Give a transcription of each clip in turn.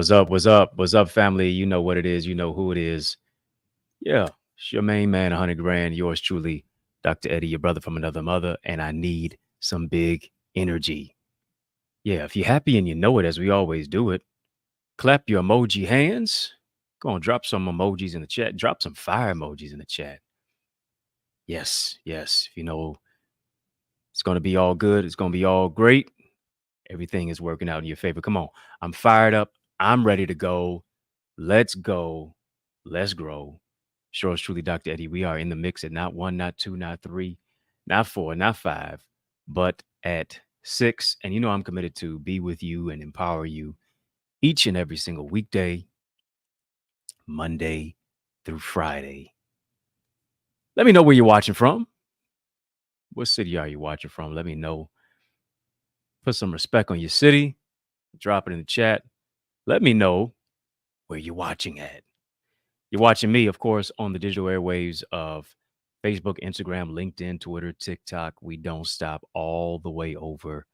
What's up? What's up? What's up, family? You know what it is. You know who it is. Yeah, it's your main man, 100 grand. Yours truly, Dr. Eddie, your brother from another mother. And I need some big energy. Yeah, if you're happy and you know it, as we always do it, clap your emoji hands. Go on, drop some emojis in the chat. Drop some fire emojis in the chat. Yes, yes. If you know it's going to be all good, it's going to be all great. Everything is working out in your favor. Come on. I'm fired up. I'm ready to go. Let's go. Let's grow. Sure, it's truly Dr. Eddie. We are in the mix at not one, not two, not three, not four, not five, but at 6. And you know I'm committed to be with you and empower you each and every single weekday, Monday through Friday. Let me know where you're watching from. What city are you watching from? Let me know. Put some respect on your city. Drop it in the chat. Let me know where you're watching at. You're watching me, of course, on the digital airwaves of Facebook, Instagram, LinkedIn, Twitter, TikTok. We don't stop all the way over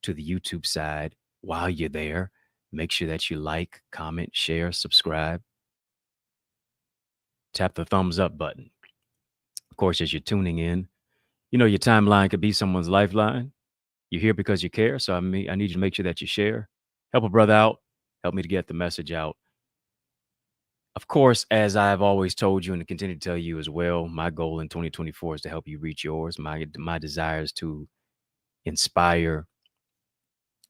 to the YouTube side. While you're there, make sure that you like, comment, share, subscribe. Tap the thumbs up button. Of course, as you're tuning in, you know your timeline could be someone's lifeline. You're here because you care. So I need you to make sure that you share. Help a brother out. Help me to get the message out. Of course, as I've always told you and continue to tell you as well, my goal in 2024 is to help you reach yours. My desire is to inspire.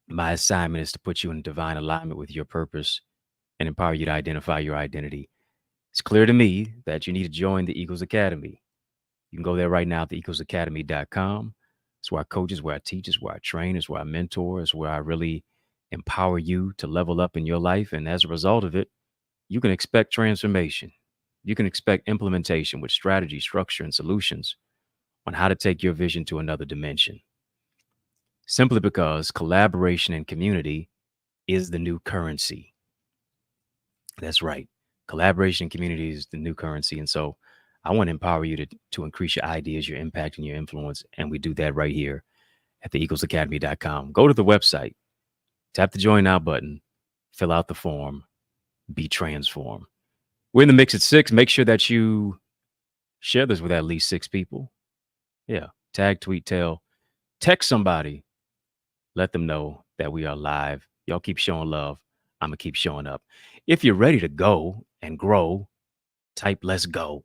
My assignment is to put you in divine alignment with your purpose and empower you to identify your identity. It's clear to me that you need to join the Eagles Academy. You can go there right now at theeaglesacademy.com. It's where I coach, it's where I teach, it's where I train, it's where I mentor, it's where I really empower you to level up in your life. And as a result of it, you can expect transformation. You can expect implementation with strategy, structure, and solutions on how to take your vision to another dimension. Simply because collaboration and community is the new currency. That's right. Collaboration and community is the new currency. And so I want to empower you to increase your ideas, your impact, and your influence. And we do that right here at theeaglesacademy.com. Go to the website, tap the join now button, fill out the form, be transformed. We're in the mix at 6. Make sure that you share this with at least 6 people. Yeah. Tag, tweet, tell, text somebody. Let them know that we are live. Y'all keep showing love. I'm going to keep showing up. If you're ready to go and grow, type let's go.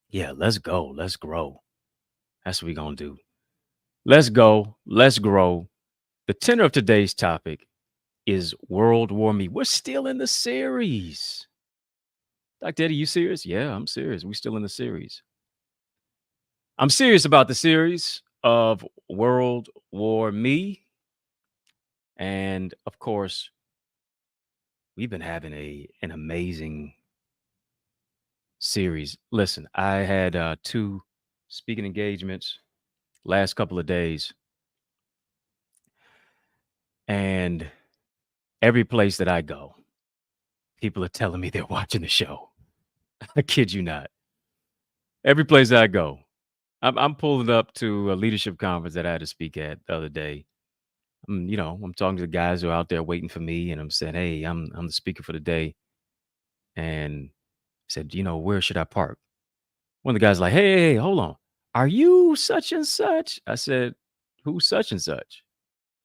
Yeah, let's go. Let's grow. That's what we're going to do. Let's go. Let's grow. The tenor of today's topic is World War Me. We're still in the series. Dr. Eddie, you serious? Yeah, I'm serious. We still in the series. I'm serious about the series of World War Me. And of course, we've been having an amazing series. Listen, I had two speaking engagements last couple of days, and every place that I go, people are telling me they're watching the show. I kid you not. Every place I go, I'm pulling up to a leadership conference that I had to speak at the other day. I'm talking to the guys who are out there waiting for me, and I'm saying, "Hey, I'm the speaker for the day," and said, "Where should I park?" One of the guys like, "Hey, hold on, are you such and such?" I said, "Who's such and such?"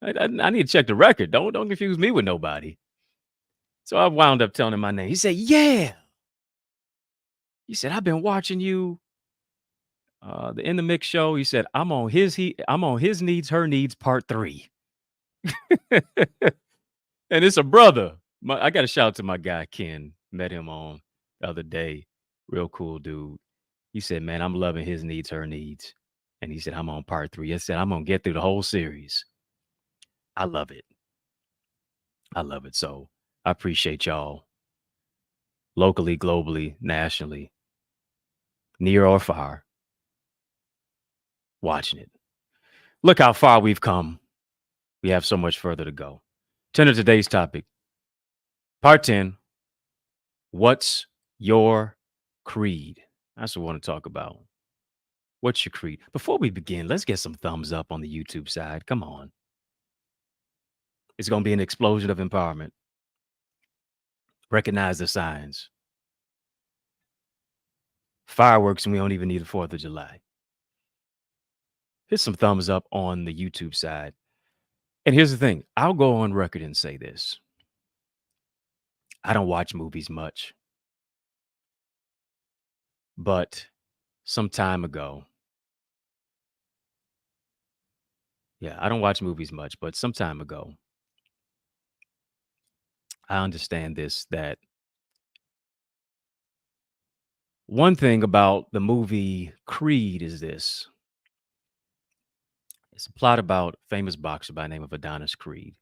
I need to check the record. Don't confuse me with nobody. So I wound up telling him my name. He said, "Yeah." He said, "I've been watching you, the In the Mix show." He said, I'm on his needs, her needs, part 3." And it's a brother. I got to shout out to my guy Ken. Met him on the other day. Real cool dude. He said, "Man, I'm loving his needs, her needs." And he said, "I'm on part 3." I said, "I'm gonna get through the whole series." I love it. I love it. So I appreciate y'all locally, globally, nationally, near or far, watching it. Look how far we've come. We have so much further to go. Turn to today's topic. Part 10. What's your creed? That's what I want to talk about. What's your creed? Before we begin, let's get some thumbs up on the YouTube side. Come on. It's going to be an explosion of empowerment. Recognize the signs. Fireworks, and we don't even need the 4th of July. Hit some thumbs up on the YouTube side. And here's the thing, I'll go on record and say this. I don't watch movies much. But some time ago, yeah, I don't watch movies much, but some time ago, I understand this that one thing about the movie Creed is this. It's a plot about a famous boxer by the name of Adonis Creed.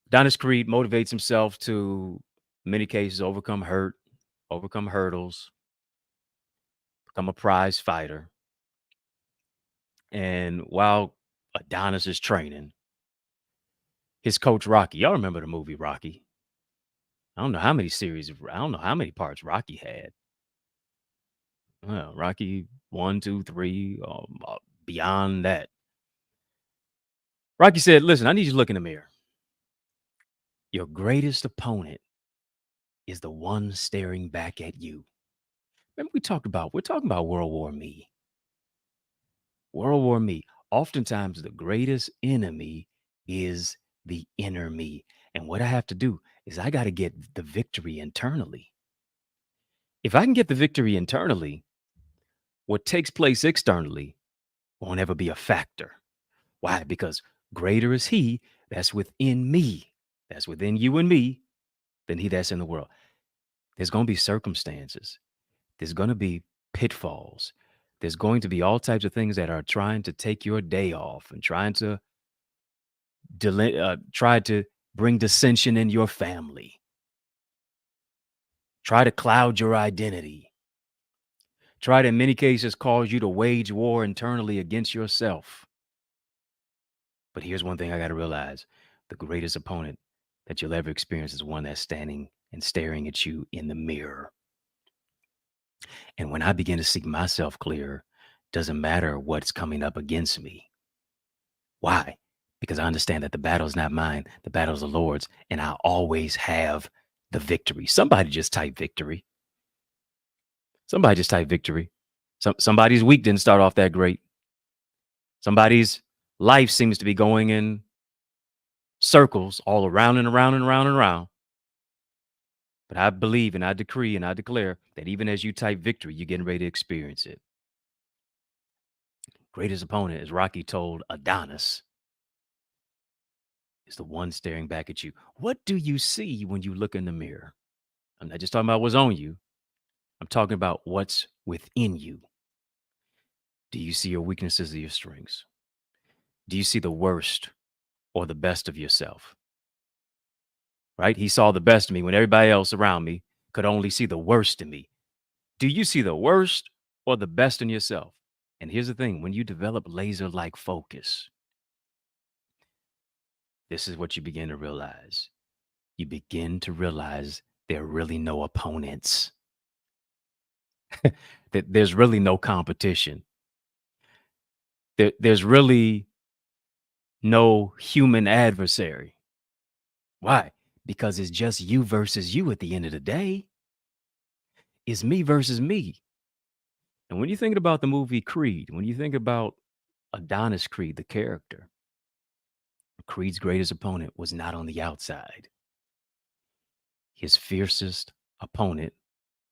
Adonis Creed motivates himself to, in many cases, overcome hurdles, become a prize fighter. And while Adonis is training, his coach Rocky, y'all remember the movie Rocky? I don't know how many I don't know how many parts Rocky had. Well, Rocky 1, 2, 3, beyond that. Rocky said, "Listen, I need you to look in the mirror. Your greatest opponent is the one staring back at you." Remember we're talking about World War Me. World War Me. Oftentimes the greatest enemy is the inner me. And what I have to do is I got to get the victory internally. If I can get the victory internally, what takes place externally won't ever be a factor. Why? Because greater is he that's within me, that's within you and me, than he that's in the world. There's going to be circumstances. There's going to be pitfalls. There's going to be all types of things that are trying to take your day off and trying to try to bring dissension in your family. Try to cloud your identity. Try to, in many cases, cause you to wage war internally against yourself. But here's one thing I got to realize. The greatest opponent that you'll ever experience is one that's standing and staring at you in the mirror. And when I begin to see myself clear, doesn't matter what's coming up against me. Why? Because I understand that the battle is not mine, the battle is the Lord's, and I always have the victory. Somebody just type victory. Somebody just type victory. Somebody's week didn't start off that great. Somebody's life seems to be going in circles all around and around and around and around. But I believe and I decree and I declare that even as you type victory, you're getting ready to experience it. Greatest opponent, as Rocky told Adonis, is the one staring back at you. What do you see when you look in the mirror? I'm not just talking about what's on you. I'm talking about what's within you. Do you see your weaknesses or your strengths? Do you see the worst or the best of yourself? Right? He saw the best of me when everybody else around me could only see the worst in me. Do you see the worst or the best in yourself? And here's the thing, when you develop laser like focus, this is what you begin to realize. You begin to realize there are really no opponents, that there's really no competition. There's really no human adversary. Why? Because it's just you versus you at the end of the day. It's me versus me. And when you're thinking about the movie Creed, when you think about Adonis Creed, the character, Creed's greatest opponent was not on the outside. His fiercest opponent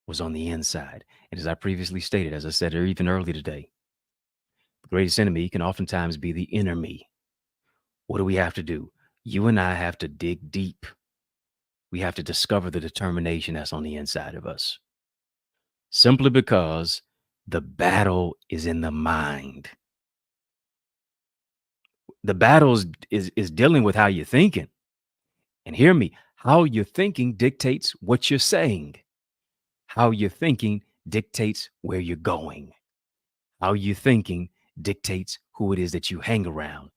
was on the inside. And as I previously stated, as I said even early today, the greatest enemy can oftentimes be the inner me. What do we have to do? You and I have to dig deep. We have to discover the determination that's on the inside of us. Simply because the battle is in the mind. The battle is dealing with how you're thinking. And hear me, how you're thinking dictates what you're saying. How you're thinking dictates where you're going. How you're thinking dictates who it is that you hang around.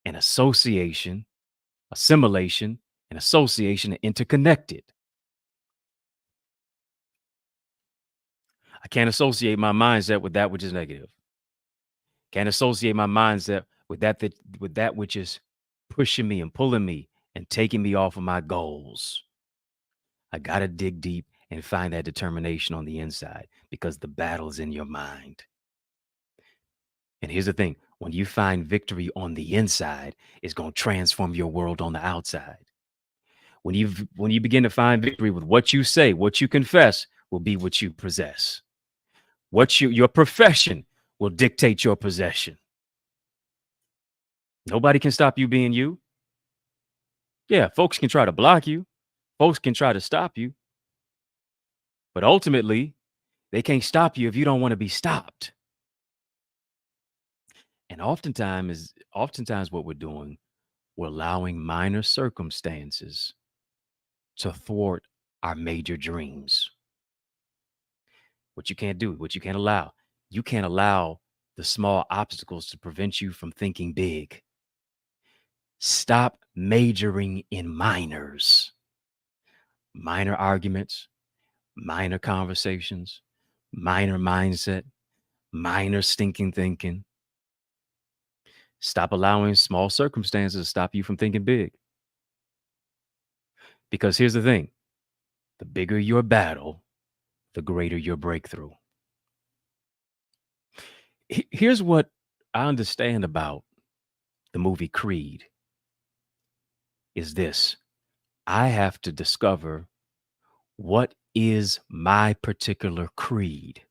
And association, assimilation, and association are interconnected. I can't associate my mindset with that which is negative. Can't associate my mindset with that which is pushing me and pulling me and taking me off of my goals. I got to dig deep and find that determination on the inside because the battle is in your mind. And here's the thing, when you find victory on the inside, it's going to transform your world on the outside. When you begin to find victory with what you say, what you confess will be what you possess. Your profession will dictate your possession. Nobody can stop you being you. Yeah, folks can try to block you. Folks can try to stop you. But ultimately, they can't stop you if you don't want to be stopped. And oftentimes what we're doing, we're allowing minor circumstances to thwart our major dreams. What you can't do, what you can't allow. You can't allow the small obstacles to prevent you from thinking big. Stop majoring in minors. Minor arguments, minor conversations, minor mindset, minor stinking thinking. Stop allowing small circumstances to stop you from thinking big. Because here's the thing, the bigger your battle, the greater your breakthrough. Here's what I understand about the movie Creed is this. I have to discover what is my particular creed.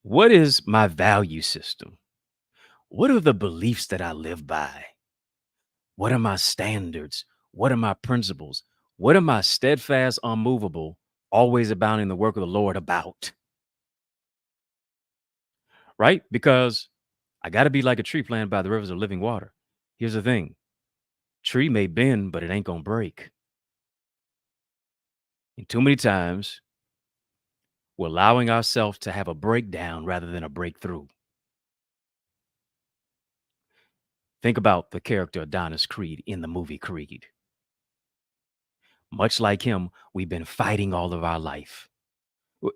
What is my value system? What are the beliefs that I live by? What are my standards? What are my principles? What am I steadfast, unmovable, always abounding the work of the Lord about? Right? Because I got to be like a tree planted by the rivers of living water. Here's the thing. Tree may bend, but it ain't going to break. And too many times, we're allowing ourselves to have a breakdown rather than a breakthrough. Think about the character Adonis Creed in the movie Creed. Much like him, we've been fighting all of our life.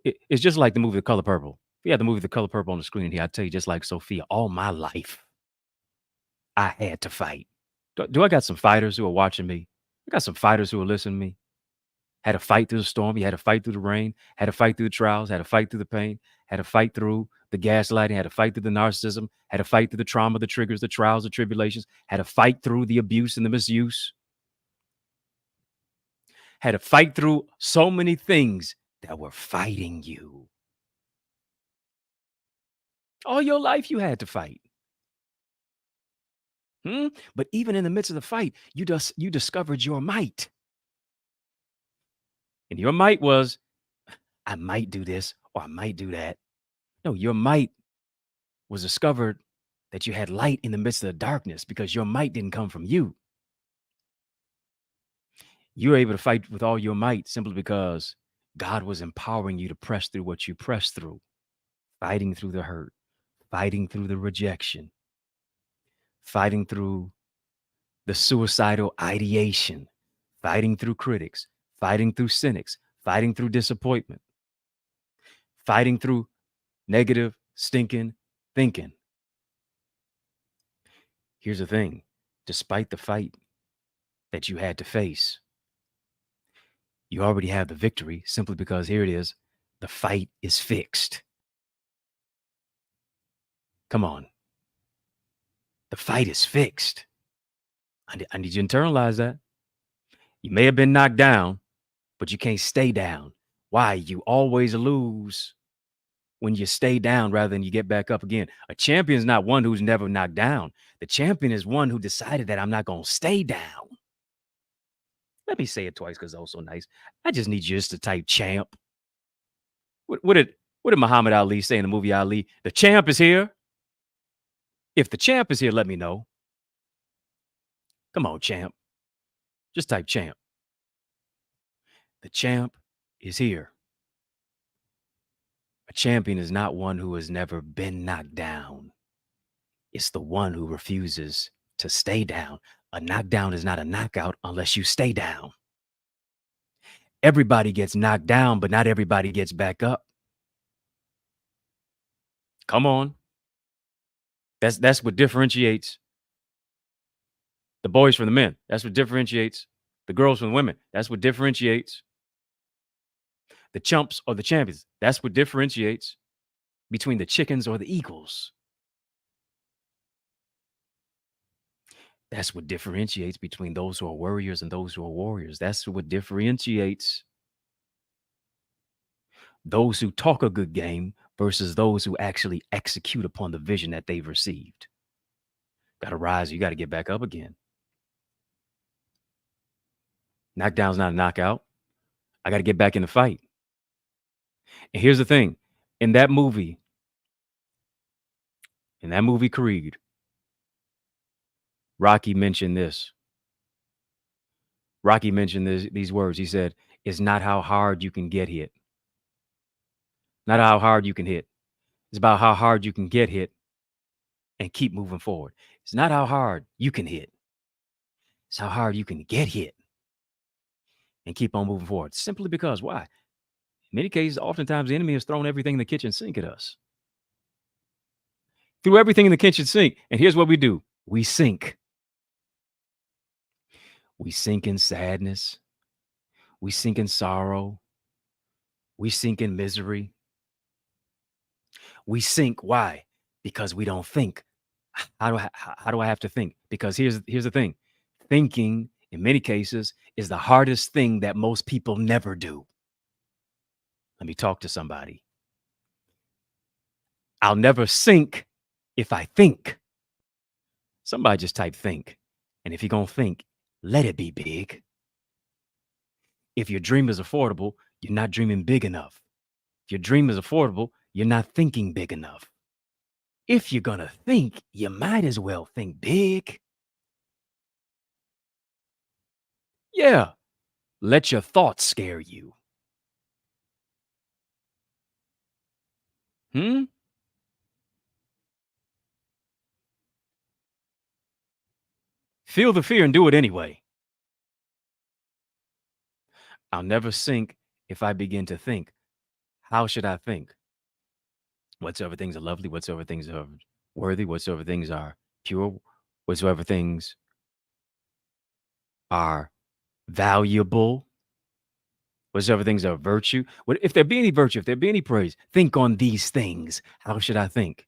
It's just like the movie The Color Purple. If you had the movie The Color Purple on the screen here, I tell you, just like Sophia, all my life, I had to fight. Do I got some fighters who are watching me? I got some fighters who are listening to me. Had to fight through the storm. You had to fight through the rain. Had to fight through the trials. Had to fight through the pain. Had to fight through the gaslighting. Had to fight through the narcissism. Had to fight through the trauma, the triggers, the trials, the tribulations. Had to fight through the abuse and the misuse. Had to fight through so many things that were fighting you. All your life you had to fight. But even in the midst of the fight, you discovered your might. And your might was, I might do this or I might do that. No, your might was discovered that you had light in the midst of the darkness because your might didn't come from you. You were able to fight with all your might simply because God was empowering you to press through what you pressed through, fighting through the hurt, fighting through the rejection, fighting through the suicidal ideation, fighting through critics, fighting through cynics, fighting through disappointment, fighting through negative, stinking thinking. Here's the thing, despite the fight that you had to face, you already have the victory simply because here it is, the fight is fixed. Come on. The fight is fixed. I need you to internalize that. You may have been knocked down, but you can't stay down. Why? You always lose when you stay down rather than you get back up again. A champion is not one who's never knocked down. The champion is one who decided that I'm not going to stay down. Let me say it twice because it's so nice. I just need you just to type champ. What did Muhammad Ali say in the movie Ali? The champ is here. If the champ is here, let me know. Come on, champ. Just type champ. The champ is here. A champion is not one who has never been knocked down. It's the one who refuses to stay down. A knockdown is not a knockout unless you stay down. Everybody gets knocked down, but not everybody gets back up. Come on. That's what differentiates the boys from the men. That's what differentiates the girls from the women. That's what differentiates the chumps or the champions. That's what differentiates between the chickens or the eagles. That's what differentiates between those who are warriors and those who are warriors. That's what differentiates those who talk a good game versus those who actually execute upon the vision that they've received. Got to rise. You got to get back up again. Knockdown's not a knockout. I got to get back in the fight. And here's the thing. In that movie Creed, Rocky mentioned this. Rocky mentioned these words. He said, it's not how hard you can get hit. Not how hard you can hit. It's about how hard you can get hit and keep moving forward. It's not how hard you can hit. It's how hard you can get hit and keep on moving forward. Simply because, why? In many cases, oftentimes the enemy has thrown everything in the kitchen sink at us. Threw everything in the kitchen sink. And here's what we do. We sink. We sink in sadness. We sink in sorrow. We sink in misery. We sink. Why? Because we don't think. How do I have to think? Because here's the thing. Thinking, in many cases, is the hardest thing that most people never do. Let me talk to somebody. I'll never sink if I think. Somebody just type think. And if you're going to think, let it be big. If your dream is affordable, you're not dreaming big enough. If your dream is affordable, you're not thinking big enough. If you're going to think, you might as well think big. Yeah. Let your thoughts scare you. Feel the fear and do it anyway. I'll never sink if I begin to think. How should I think? Whatsoever things are lovely, whatsoever things are worthy, whatsoever things are pure, whatsoever things are valuable, whatsoever things are virtue. If there be any virtue, if there be any praise, think on these things. How should I think?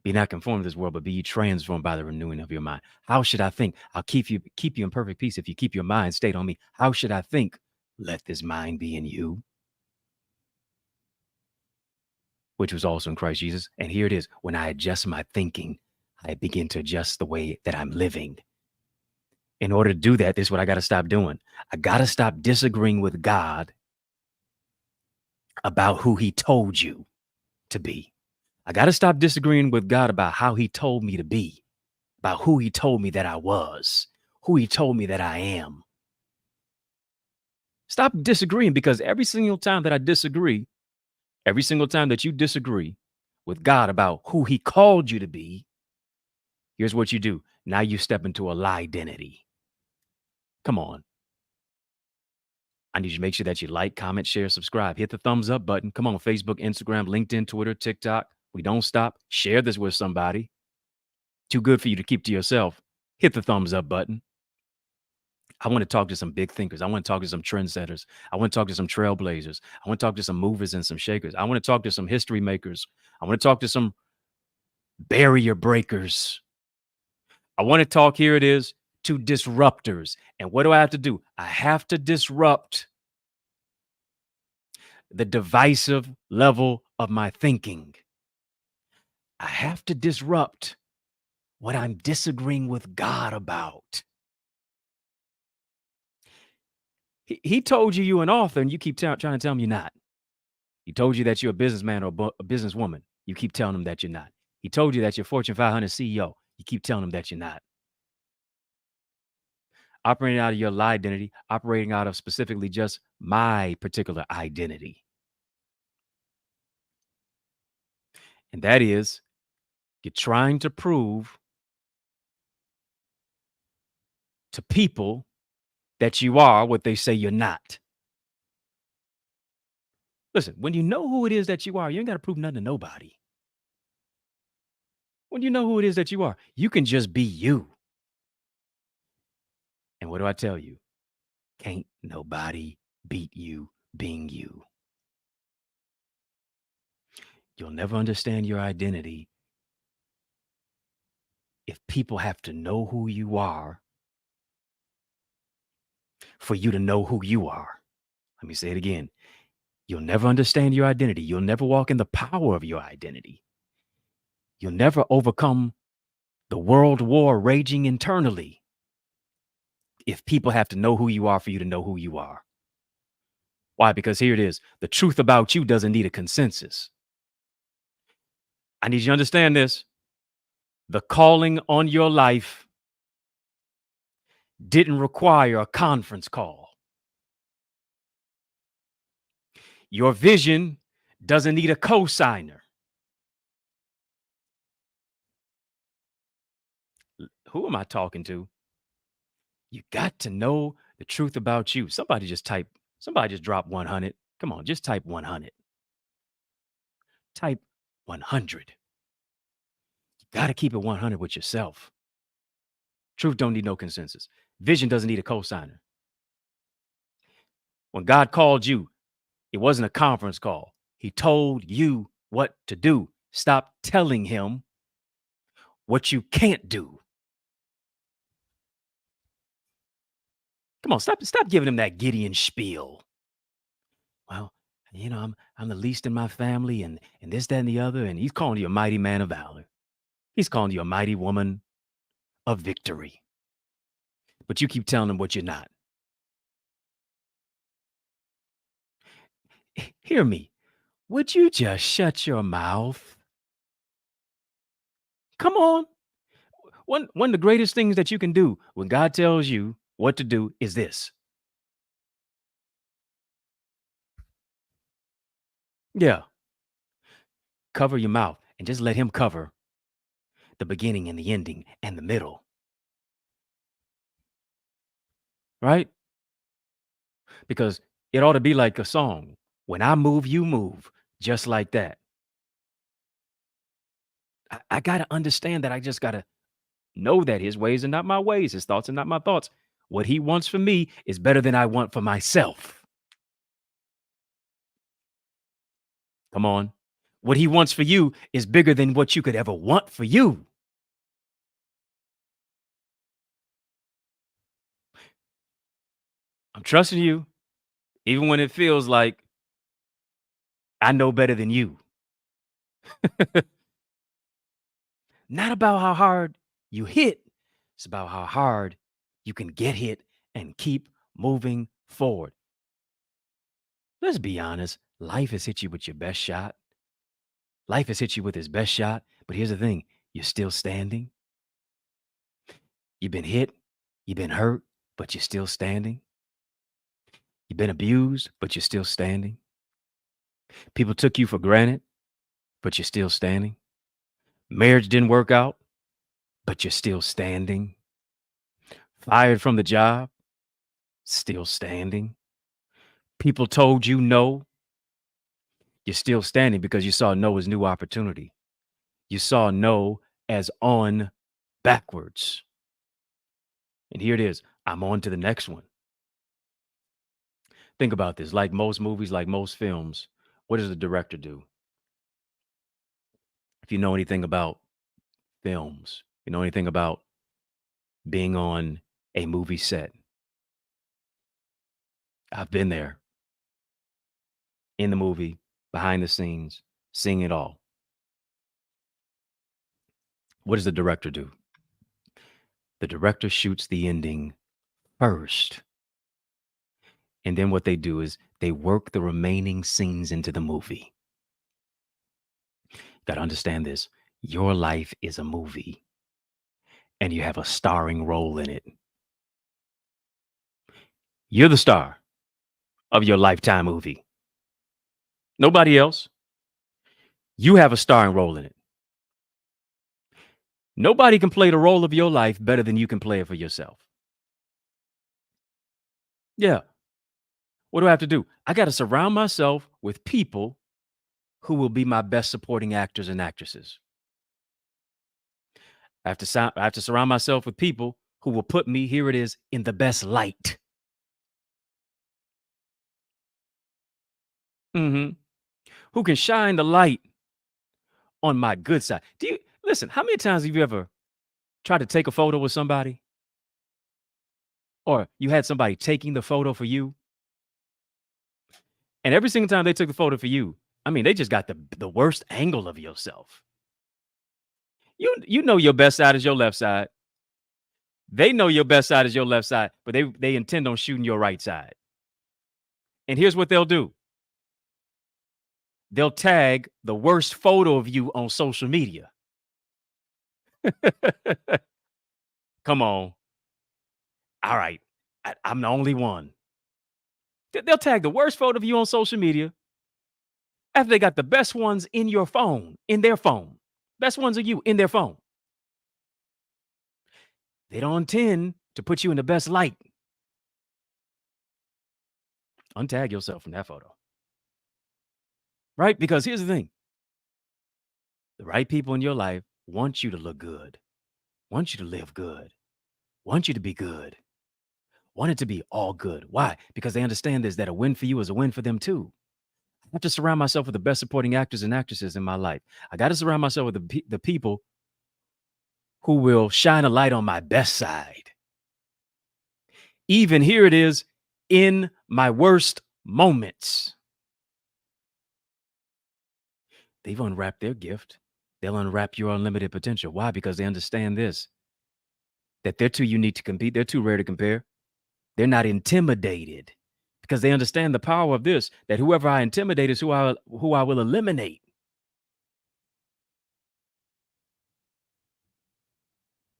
Be not conformed to this world, but be ye transformed by the renewing of your mind. How should I think? I'll keep you in perfect peace if you keep your mind stayed on me. How should I think? Let this mind be in you, which was also in Christ Jesus. And here it is. When I adjust my thinking, I begin to adjust the way that I'm living. In order to do that, this is what I got to stop doing. I got to stop disagreeing with God about who he told you to be. I got to stop disagreeing with God about how he told me to be, about who he told me that I was, who he told me that I am. Stop disagreeing, because every single time that I disagree, every single time that you disagree with God about who he called you to be, here's what you do. Now you step into a lie identity. Come on. I need you to make sure that you like, comment, share, subscribe. Hit the thumbs up button. Come on, Facebook, Instagram, LinkedIn, Twitter, TikTok. We don't stop. Share this with somebody. Too good for you to keep to yourself. Hit the thumbs up button. I want to talk to some big thinkers. I want to talk to some trendsetters. I want to talk to some trailblazers. I want to talk to some movers and some shakers. I want to talk to some history makers. I want to talk to some barrier breakers. I want to talk, here it is, to disruptors. And what do I have to do? I have to disrupt the divisive level of my thinking. I have to disrupt what I'm disagreeing with God about. He told you you're an author, and you keep trying to tell him you're not. He told you that you're a businessman or a businesswoman. You keep telling him that you're not. He told you that you're Fortune 500 CEO. You keep telling him that you're not. Operating out of your lie identity, operating out of specifically just my particular identity. And that is, you're trying to prove to people that you are what they say you're not. Listen, when you know who it is that you are, you ain't got to prove nothing to nobody. When you know who it is that you are, you can just be you. And what do I tell you? Can't nobody beat you being you. You'll never understand your identity if people have to know who you are for you to know who you are. Let me say it again. You'll never understand your identity. You'll never walk in the power of your identity. You'll never overcome the world war raging internally if people have to know who you are for you to know who you are. Why? Because here it is. The truth about you doesn't need a consensus. I need you to understand this. The calling on your life didn't require a conference call. Your vision doesn't need a cosigner. Who am I talking to? You got to know the truth about you. Somebody just drop 100. Come on, just type 100. Type 100. You got to keep it 100 with yourself. Truth don't need no consensus. Vision doesn't need a cosigner. When God called you, it wasn't a conference call. He told you what to do. Stop telling him what you can't do. Come on, stop giving him that Gideon spiel. Well, I'm the least in my family, and this, that, and the other. And he's calling you a mighty man of valor. He's calling you a mighty woman of victory. But you keep telling him what you're not. Hear me. Would you just shut your mouth? Come on. One of the greatest things that you can do when God tells you what to do is this. Yeah. Cover your mouth and just let him cover the beginning and the ending and the middle. Right? Because it ought to be like a song. When I move, you move. Just like that. I got to understand that. I just got to know that his ways are not my ways. His thoughts are not my thoughts. What he wants for me is better than I want for myself. Come on. What he wants for you is bigger than what you could ever want for you. I'm trusting you, even when it feels like I know better than you. Not about how hard you hit. It's about how hard You can get hit and keep moving forward. Let's be honest. Life has hit you with your best shot. Life has hit you with his best shot. But here's the thing, you're still standing. You've been hit, you've been hurt, but you're still standing. You've been abused, but you're still standing. People took you for granted, but you're still standing. Marriage didn't work out, but you're still standing. Fired from the job, still standing. People told you no, you're still standing because you saw no as new opportunity. You saw no as on backwards. And here it is. I'm on to the next one. Think about this. Like most movies, like most films, what does the director do? If you know anything about films, you know anything about being on a movie set, I've been there in the movie, behind the scenes, seeing it all. What does the director do? The director shoots the ending first. And then what they do is they work the remaining scenes into the movie. Got to understand this. Your life is a movie, and you have a starring role in it. You're the star of your lifetime movie. Nobody else. You have a starring role in it. Nobody can play the role of your life better than you can play it for yourself. Yeah. What do I have to do? I got to surround myself with people who will be my best supporting actors and actresses. I have to surround myself with people who will put me, here it is, in the best light. Mm-hmm. Who can shine the light on my good side. Do you listen? How many times have you ever tried to take a photo with somebody, or you had somebody taking the photo for you, and every single time they took the photo for you, I mean, they just got the worst angle of yourself. You know your best side is your left side. They know your best side is your left side, but they intend on shooting your right side. And here's what they'll do. They'll tag the worst photo of you on social media. Come on. All right. I'm the only one. They'll tag the worst photo of you on social media after they got the best ones in your phone, in their phone. Best ones of you in their phone. They don't intend to put you in the best light. Untag yourself from that photo. Right? Because here's the thing. The right people in your life want you to look good, want you to live good, want you to be good, want it to be all good. Why? Because they understand this, that a win for you is a win for them too. I have to surround myself with the best supporting actors and actresses in my life. I got to surround myself with the people who will shine a light on my best side. Even here it is, in my worst moments. They've unwrapped their gift. They'll unwrap your unlimited potential. Why? Because they understand this, that they're too unique to compete. They're too rare to compare. They're not intimidated because they understand the power of this, that whoever I intimidate is who I will eliminate.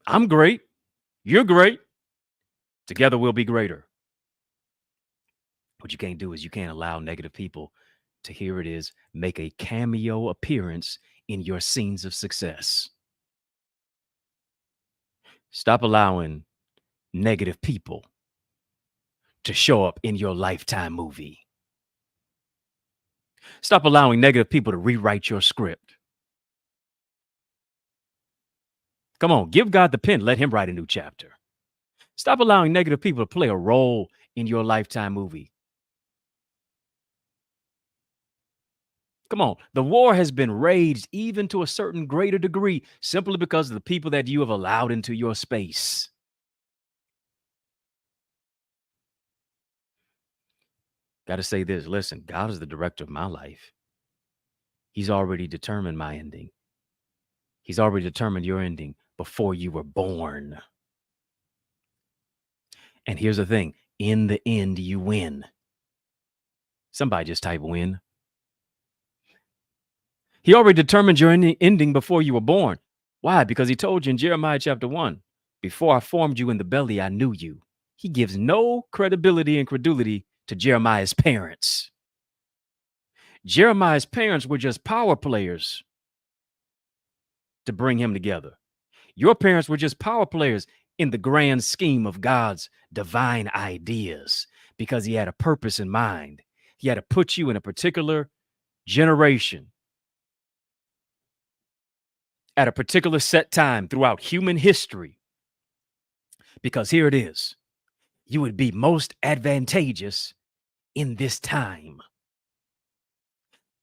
I'm great. You're great. Together we'll be greater. What you can't do is you can't allow negative people to, here it is, make a cameo appearance in your scenes of success. Stop allowing negative people to show up in your lifetime movie. Stop allowing negative people to rewrite your script. Come on, give God the pen. Let him write a new chapter. Stop allowing negative people to play a role in your lifetime movie. Come on, the war has been raged even to a certain greater degree simply because of the people that you have allowed into your space. Got to say this. Listen, God is the director of my life. He's already determined my ending. He's already determined your ending before you were born. And here's the thing, in the end, you win. Somebody just type win. He already determined your ending before you were born. Why? Because he told you in Jeremiah chapter 1, before I formed you in the belly, I knew you. He gives no credibility and credulity to Jeremiah's parents. Jeremiah's parents were just power players to bring him together. Your parents were just power players in the grand scheme of God's divine ideas because he had a purpose in mind. He had to put you in a particular generation at a particular set time throughout human history. Because here it is, you would be most advantageous in this time.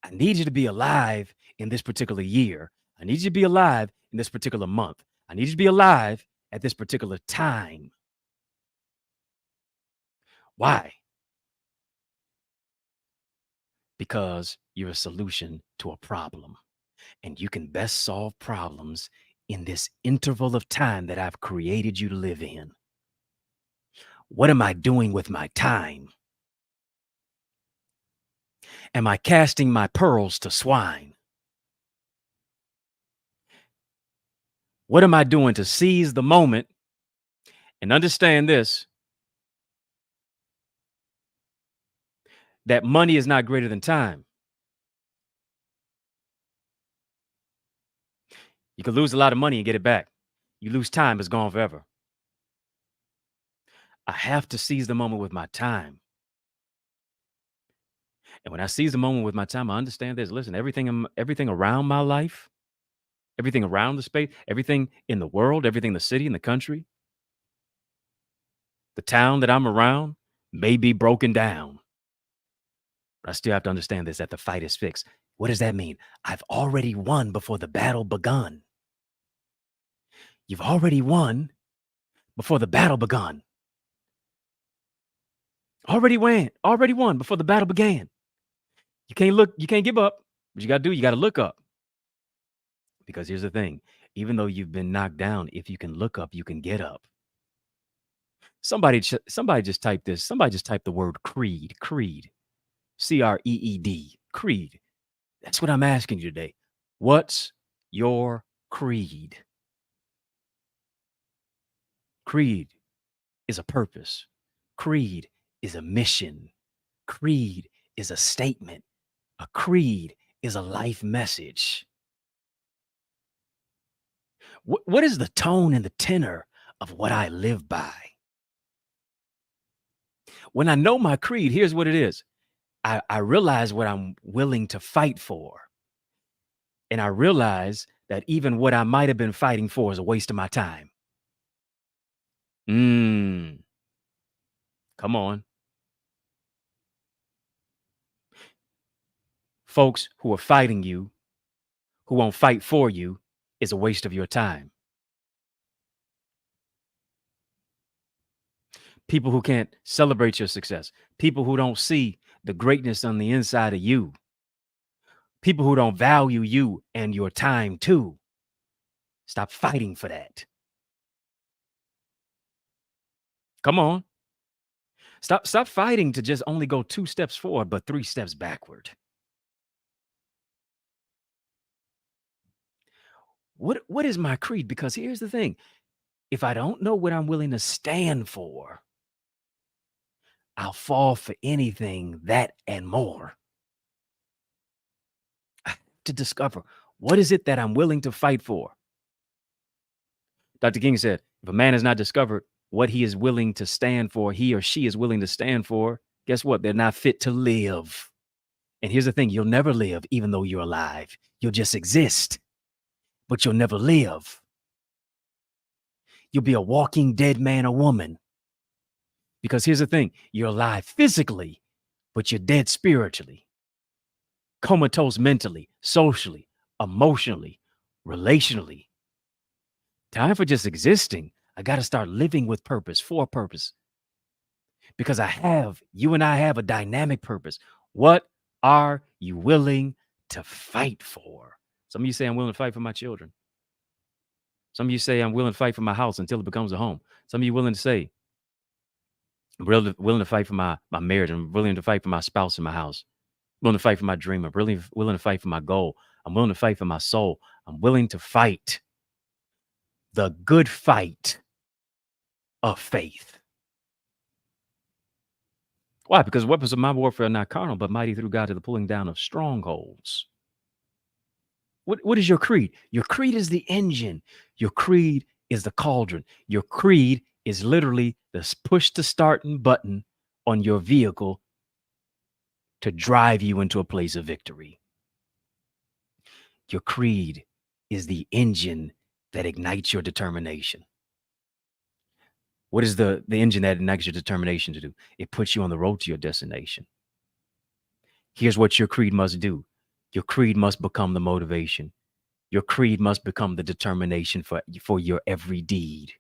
I need you to be alive in this particular year. I need you to be alive in this particular month. I need you to be alive at this particular time. Why? Because you're a solution to a problem. And you can best solve problems in this interval of time that I've created you to live in. What am I doing with my time? Am I casting my pearls to swine? What am I doing to seize the moment and understand this, that money is not greater than time? You can lose a lot of money and get it back. You lose time, it's gone forever. I have to seize the moment with my time. And when I seize the moment with my time, I understand this. Listen, everything around my life, everything around the space, everything in the world, everything in the city, in the country, the town that I'm around may be broken down. But I still have to understand this, that the fight is fixed. What does that mean? I've already won before the battle begun. You've already won before the battle begun. Already won before the battle began. You can't give up. What you got to do, you got to look up. Because here's the thing, even though you've been knocked down, if you can look up, you can get up. Somebody just type this. Somebody just type the word creed, creed, C-R-E-E-D, creed. That's what I'm asking you today. What's your creed? Creed is a purpose. Creed is a mission. Creed is a statement. A creed is a life message. What is the tone and the tenor of what I live by? When I know my creed, here's what it is. I realize what I'm willing to fight for. And I realize that even what I might have been fighting for is a waste of my time. Come on. Folks who are fighting you, who won't fight for you, is a waste of your time. People who can't celebrate your success. People who don't see the greatness on the inside of you. People who don't value you and your time too. Stop fighting for that. Come on. Stop fighting to just only go 2 steps forward, but 3 steps backward. What is my creed? Because here's the thing. If I don't know what I'm willing to stand for, I'll fall for anything, that and more. I have to discover, what is it that I'm willing to fight for? Dr. King said, if a man has not discovered what he is willing to stand for, he or she is willing to stand for, guess what? They're not fit to live. And here's the thing, you'll never live even though you're alive. You'll just exist, but you'll never live. You'll be a walking dead man or woman. Because here's the thing, you're alive physically, but you're dead spiritually, comatose mentally, socially, emotionally, relationally. Time for just existing. I got to start living with purpose, for purpose. Because you and I have a dynamic purpose. What are you willing to fight for? Some of you say, I'm willing to fight for my children. Some of you say, I'm willing to fight for my house until it becomes a home. Some of you willing to say, I'm willing to fight for my marriage. I'm willing to fight for my spouse in my house. I'm willing to fight for my dream. I'm really willing to fight for my goal. I'm willing to fight for my soul. I'm willing to fight the good fight of faith. Why? Because weapons of my warfare are not carnal, but mighty through God to the pulling down of strongholds. What is your creed? Your creed is the engine. Your creed is the cauldron. Your creed is literally the push to starting button on your vehicle to drive you into a place of victory. Your creed is the engine that ignites your determination. What is the engine that ignites your determination to do? It puts you on the road to your destination. Here's what your creed must do. Your creed must become the motivation. Your creed must become the determination for your every deed.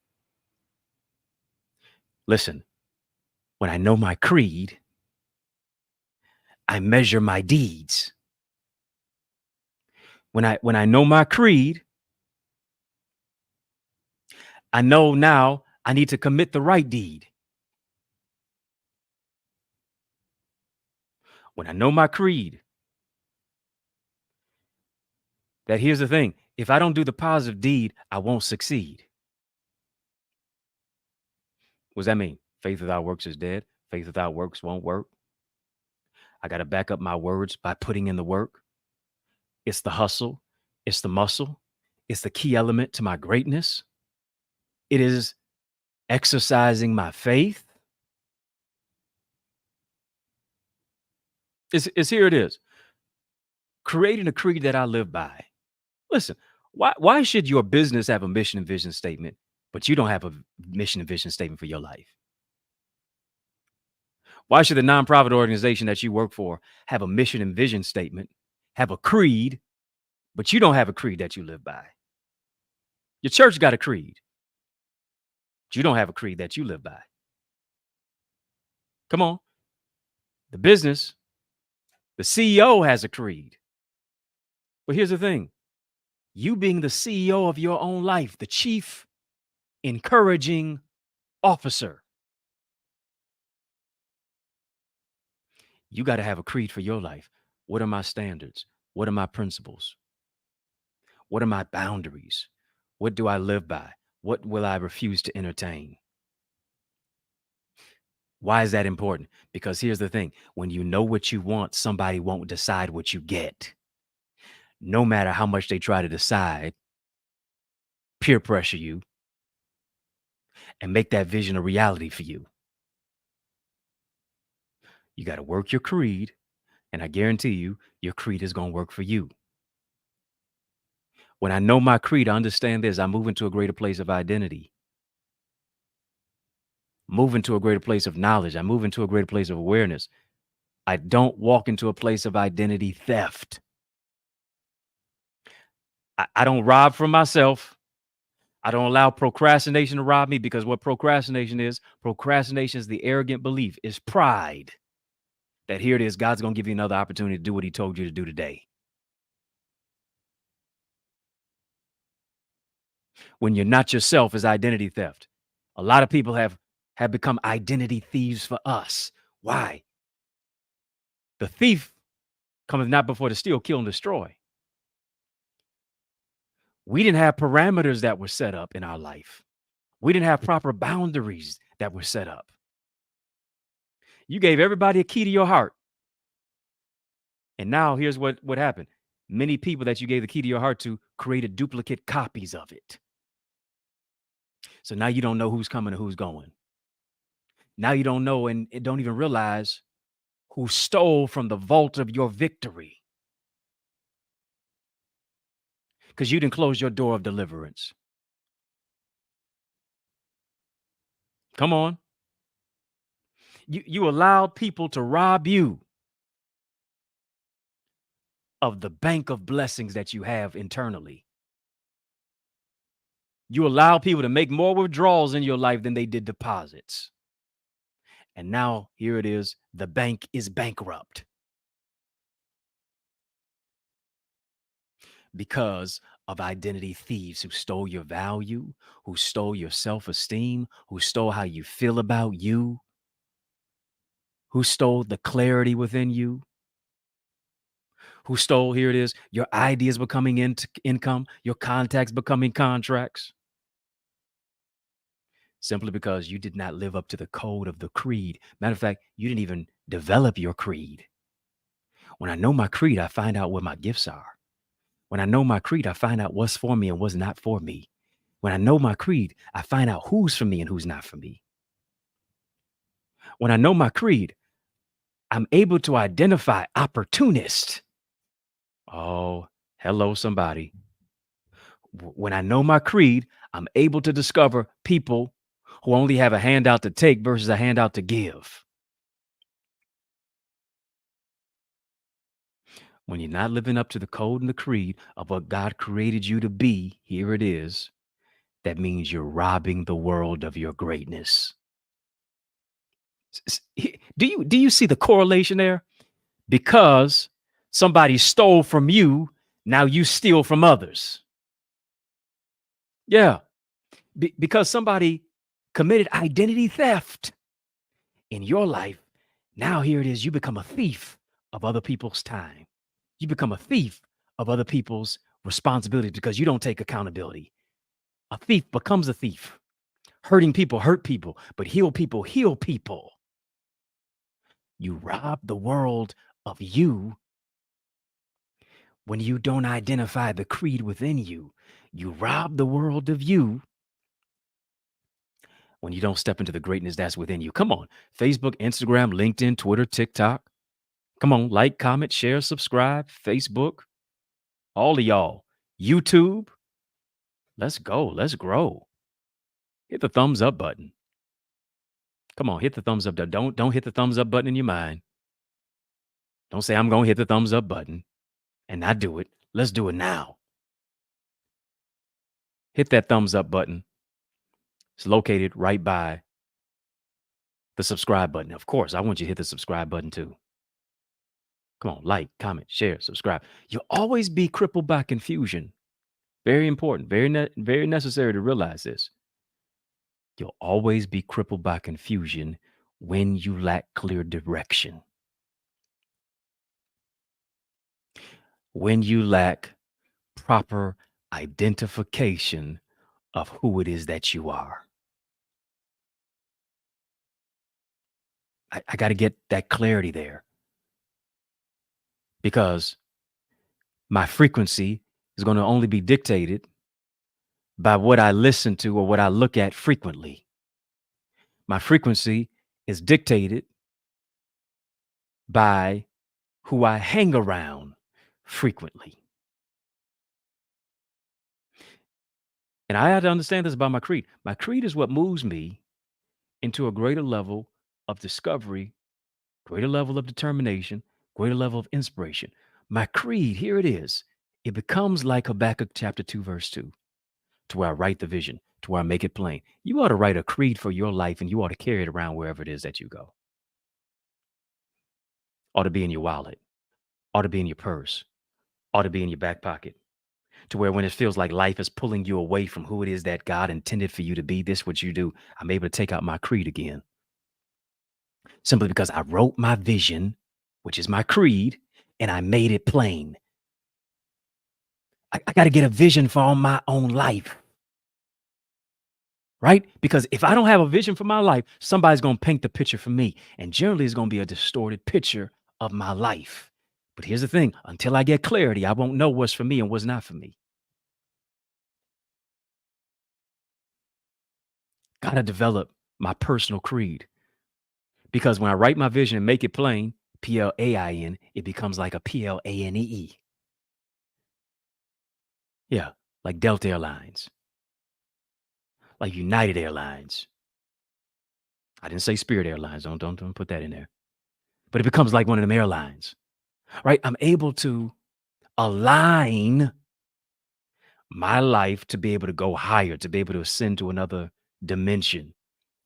Listen, when I know my creed, I measure my deeds. When I know my creed, I know now I need to commit the right deed. When I know my creed, that here's the thing, if I don't do the positive deed, I won't succeed. What does that mean? Faith without works is dead. Faith without works won't work. I got to back up my words by putting in the work. It's the hustle. It's the muscle. It's the key element to my greatness. It is exercising my faith. It's here it is. Creating a creed that I live by. Listen, why should your business have a mission and vision statement, but you don't have a mission and vision statement for your life? Why should the nonprofit organization that you work for have a mission and vision statement, have a creed, but you don't have a creed that you live by? Your church got a creed, but you don't have a creed that you live by. Come on. The business, the CEO has a creed. But here's the thing. You being the CEO of your own life, the chief encouraging officer, you got to have a creed for your life. What are my standards? What are my principles? What are my boundaries? What do I live by? What will I refuse to entertain? Why is that important? Because here's the thing. When you know what you want, somebody won't decide what you get. No matter how much they try to decide, peer pressure you, and make that vision a reality for you. You got to work your creed, and I guarantee you, your creed is going to work for you. When I know my creed, I understand this. I move into a greater place of identity. Move into a greater place of knowledge. I move into a greater place of awareness. I don't walk into a place of identity theft. I don't rob from myself. I don't allow procrastination to rob me, because what procrastination is the arrogant belief, is pride. That here it is, God's going to give you another opportunity to do what he told you to do today. When you're not yourself is identity theft. A lot of people have become identity thieves for us. Why? The thief cometh not before to steal, kill, and destroy. We didn't have parameters that were set up in our life. We didn't have proper boundaries that were set up. You gave everybody a key to your heart. And now here's what happened. Many people that you gave the key to your heart to created duplicate copies of it. So now you don't know who's coming and who's going. Now you don't know and don't even realize who stole from the vault of your victory. Because you didn't close your door of deliverance. Come on. You allowed people to rob you of the bank of blessings that you have internally. You allow people to make more withdrawals in your life than they did deposits. And now here it is, the bank is bankrupt. Because of identity thieves who stole your value, who stole your self-esteem, who stole how you feel about you. who stole the clarity within you, who stole, here it is, your ideas becoming income, your contacts becoming contracts, simply because you did not live up to the code of the creed. Matter of fact, you didn't even develop your creed. When I know my creed, I find out what my gifts are. When I know my creed, I find out what's for me and what's not for me. When I know my creed, I find out who's for me and who's not for me. When I know my creed, I'm able to identify opportunists. Oh, hello, somebody. When I know my creed, I'm able to discover people who only have a handout to take versus a handout to give. When you're not living up to the code and the creed of what God created you to be, here it is. That means you're robbing the world of your greatness. Do you see the correlation there? Because somebody stole from you, now you steal from others. Yeah, because somebody committed identity theft in your life. Now here it is, you become a thief of other people's time. You become a thief of other people's responsibility because you don't take accountability. A thief becomes a thief. Hurting people hurt people, but heal people heal people. You rob the world of you when you don't identify the creed within you. You rob the world of you when you don't step into the greatness that's within you. Come on, Facebook, Instagram, LinkedIn, Twitter, TikTok. Come on, like, comment, share, subscribe, Facebook, all of y'all. YouTube, let's go, let's grow. Hit the thumbs up button. Come on, hit the thumbs up. Don't hit the thumbs up button in your mind. Don't say I'm gonna hit the thumbs up button and not do it. Let's do it now. Hit that thumbs up button. It's located right by the subscribe button. Of course, I want you to hit the subscribe button too. Come on, like, comment, share, subscribe. You'll always be crippled by confusion. Very important, very necessary to realize this. You'll always be crippled by confusion when you lack clear direction. When you lack proper identification of who it is that you are. I got to get that clarity there because my frequency is going to only be dictated by what I listen to or what I look at frequently. My frequency is dictated by who I hang around frequently. And I had to understand this about my creed. My creed is what moves me into a greater level of discovery, greater level of determination, greater level of inspiration. My creed, here it is. It becomes like Habakkuk chapter 2, verse 2, to where I write the vision, to where I make it plain. You ought to write a creed for your life and you ought to carry it around wherever it is that you go. Ought to be in your wallet, ought to be in your purse, ought to be in your back pocket, to where when it feels like life is pulling you away from who it is that God intended for you to be, this what you do. I'm able to take out my creed again. Simply because I wrote my vision, which is my creed, and I made it plain. I got to get a vision for my own life. Right? Because if I don't have a vision for my life, somebody's going to paint the picture for me. And generally, it's going to be a distorted picture of my life. But here's the thing, until I get clarity, I won't know what's for me and what's not for me. Got to develop my personal creed. Because when I write my vision and make it plain, PLAIN, it becomes like a PLANEE. Yeah, like Delta Airlines, like United Airlines. I didn't say Spirit Airlines. Don't put that in there. But it becomes like one of them airlines, right? I'm able to align my life to be able to go higher, to be able to ascend to another dimension,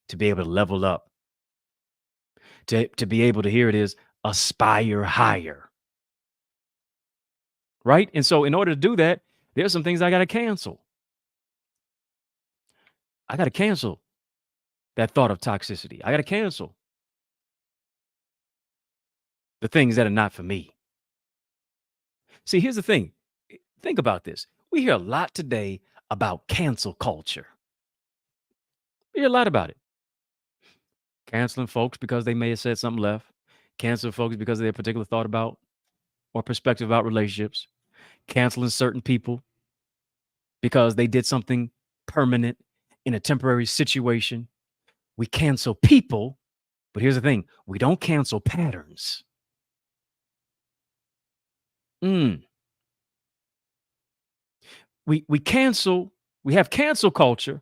to be able to level up, to be able to, here it is, aspire higher. Right? And so in order to do that, there's some things I got to cancel. I got to cancel that thought of toxicity. I got to cancel the things that are not for me. See, here's the thing. Think about this. We hear a lot today about cancel culture. We hear a lot about it. Canceling folks because they may have said something left, canceling folks because of their particular thought about or perspective about relationships, canceling certain people because they did something permanent in a temporary situation. We cancel people, but here's the thing, we don't cancel patterns. Mm. We cancel, we have cancel culture,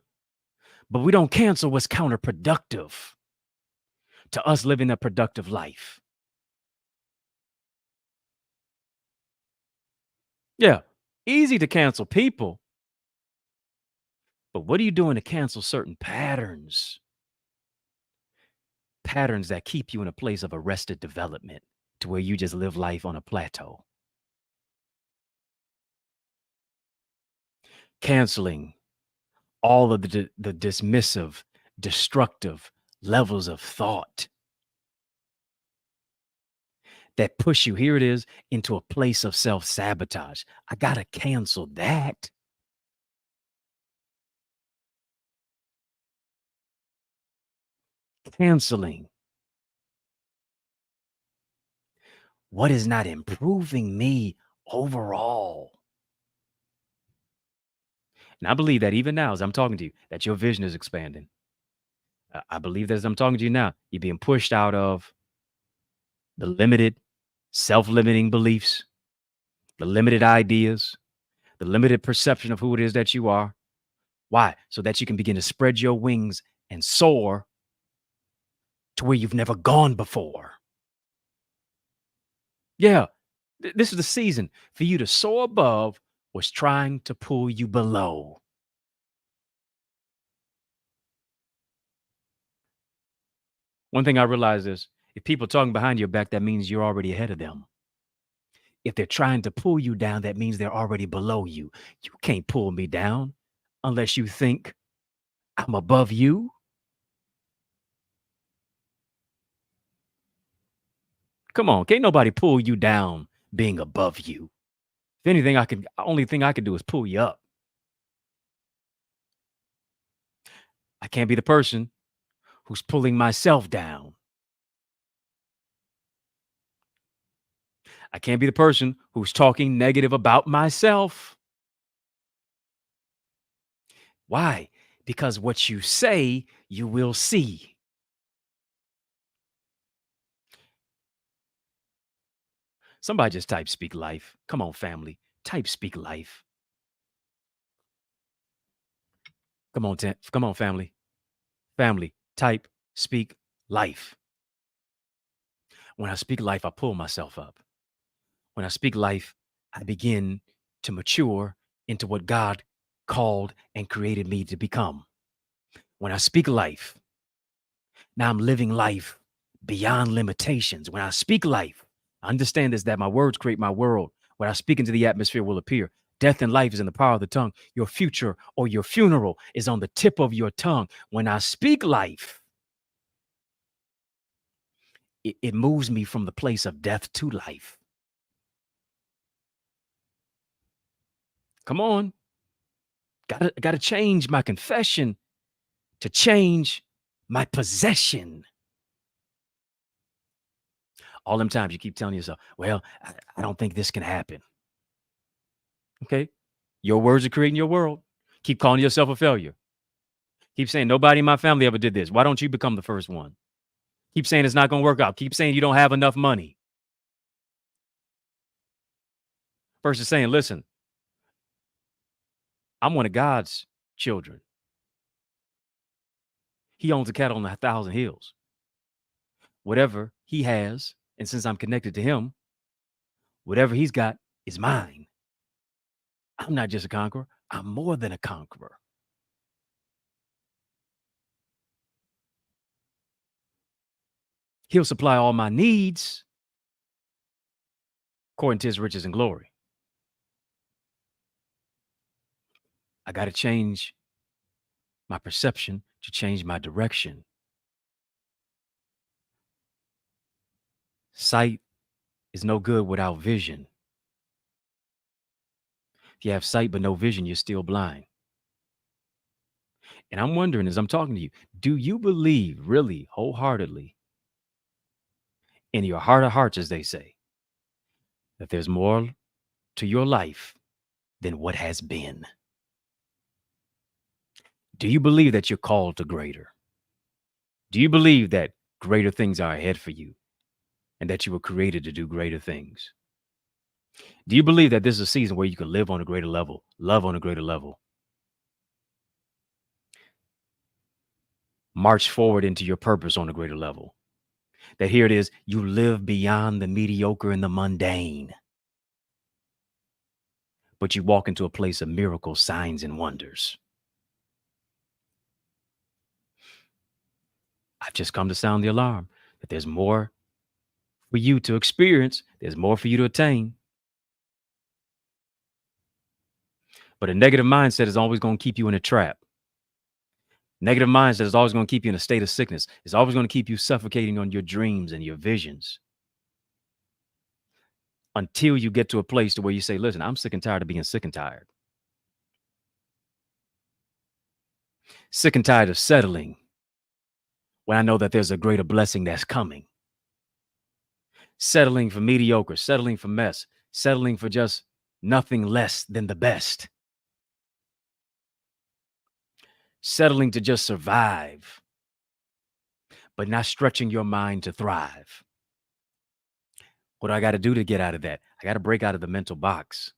but we don't cancel what's counterproductive to us living a productive life. Yeah, easy to cancel people, but what are you doing to cancel certain patterns? Patterns that keep you in a place of arrested development to where you just live life on a plateau. Canceling all of the dismissive, destructive levels of thought that push you, here it is, into a place of self-sabotage. I gotta cancel that. Canceling what is not improving me overall. And I believe that even now, as I'm talking to you, that your vision is expanding. I believe that as I'm talking to you now, you're being pushed out of the limited, self-limiting beliefs, the limited ideas, the limited perception of who it is that you are. Why? So that you can begin to spread your wings and soar to where you've never gone before. Yeah, this is the season for you to soar above what's trying to pull you below. One thing I realize is if people talking behind your back, that means you're already ahead of them. If they're trying to pull you down, that means they're already below you. You can't pull me down unless you think I'm above you. Come on, can't nobody pull you down being above you. If anything, only thing I can do is pull you up. I can't be the person who's pulling myself down. I can't be the person who's talking negative about myself. Why? Because what you say, you will see. Somebody just type speak life. Come on, family. Type speak life. Come on, family. Family, type speak life. When I speak life, I pull myself up. When I speak life, I begin to mature into what God called and created me to become. When I speak life, now I'm living life beyond limitations. When I speak life, understand this, that my words create my world. What I speak into the atmosphere will appear. Death and life is in the power of the tongue. Your future or your funeral is on the tip of your tongue. When I speak life, it moves me from the place of death to life. Come on. Gotta change my confession to change my possession. All them times you keep telling yourself, well, I don't think this can happen. Okay. Your words are creating your world. Keep calling yourself a failure. Keep saying nobody in my family ever did this. Why don't you become the first one? Keep saying it's not going to work out. Keep saying you don't have enough money. Versus saying, listen, I'm one of God's children. He owns a cattle on 1,000 hills. Whatever he has, and since I'm connected to him, whatever he's got is mine. I'm not just a conqueror. I'm more than a conqueror. He'll supply all my needs according to his riches and glory. I got to change my perception to change my direction. Sight is no good without vision. If you have sight but no vision, you're still blind. And I'm wondering as I'm talking to you, do you believe really wholeheartedly in your heart of hearts, as they say, that there's more to your life than what has been? Do you believe that you're called to greater? Do you believe that greater things are ahead for you and that you were created to do greater things? Do you believe that this is a season where you can live on a greater level, love on a greater level, march forward into your purpose on a greater level? That here it is, you live beyond the mediocre and the mundane, but you walk into a place of miracles, signs, and wonders. I've just come to sound the alarm that there's more for you to experience, there's more for you to attain. But a negative mindset is always going to keep you in a trap. Negative mindset is always going to keep you in a state of sickness. It's always going to keep you suffocating on your dreams and your visions until you get to a place to where you say, listen, I'm sick and tired of being sick and tired. Sick and tired of settling when I know that there's a greater blessing that's coming. Settling for mediocre, settling for mess, settling for just nothing less than the best. Settling to just survive, but not stretching your mind to thrive. What do I got to do to get out of that? I got to break out of the mental box.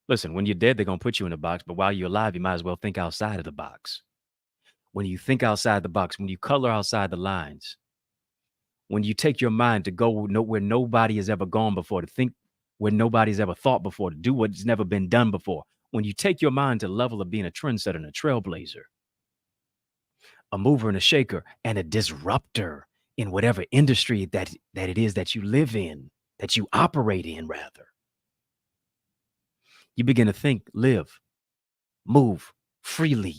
Listen, when you're dead, they're going to put you in a box, but while you're alive, you might as well think outside of the box. When you think outside the box, when you color outside the lines, when you take your mind to go where nobody has ever gone before, to think where nobody's ever thought before, to do what's never been done before, when you take your mind to the level of being a trendsetter and a trailblazer, a mover and a shaker and a disruptor in whatever industry that it is that you live in, that you operate in, rather, you begin to think, live, move freely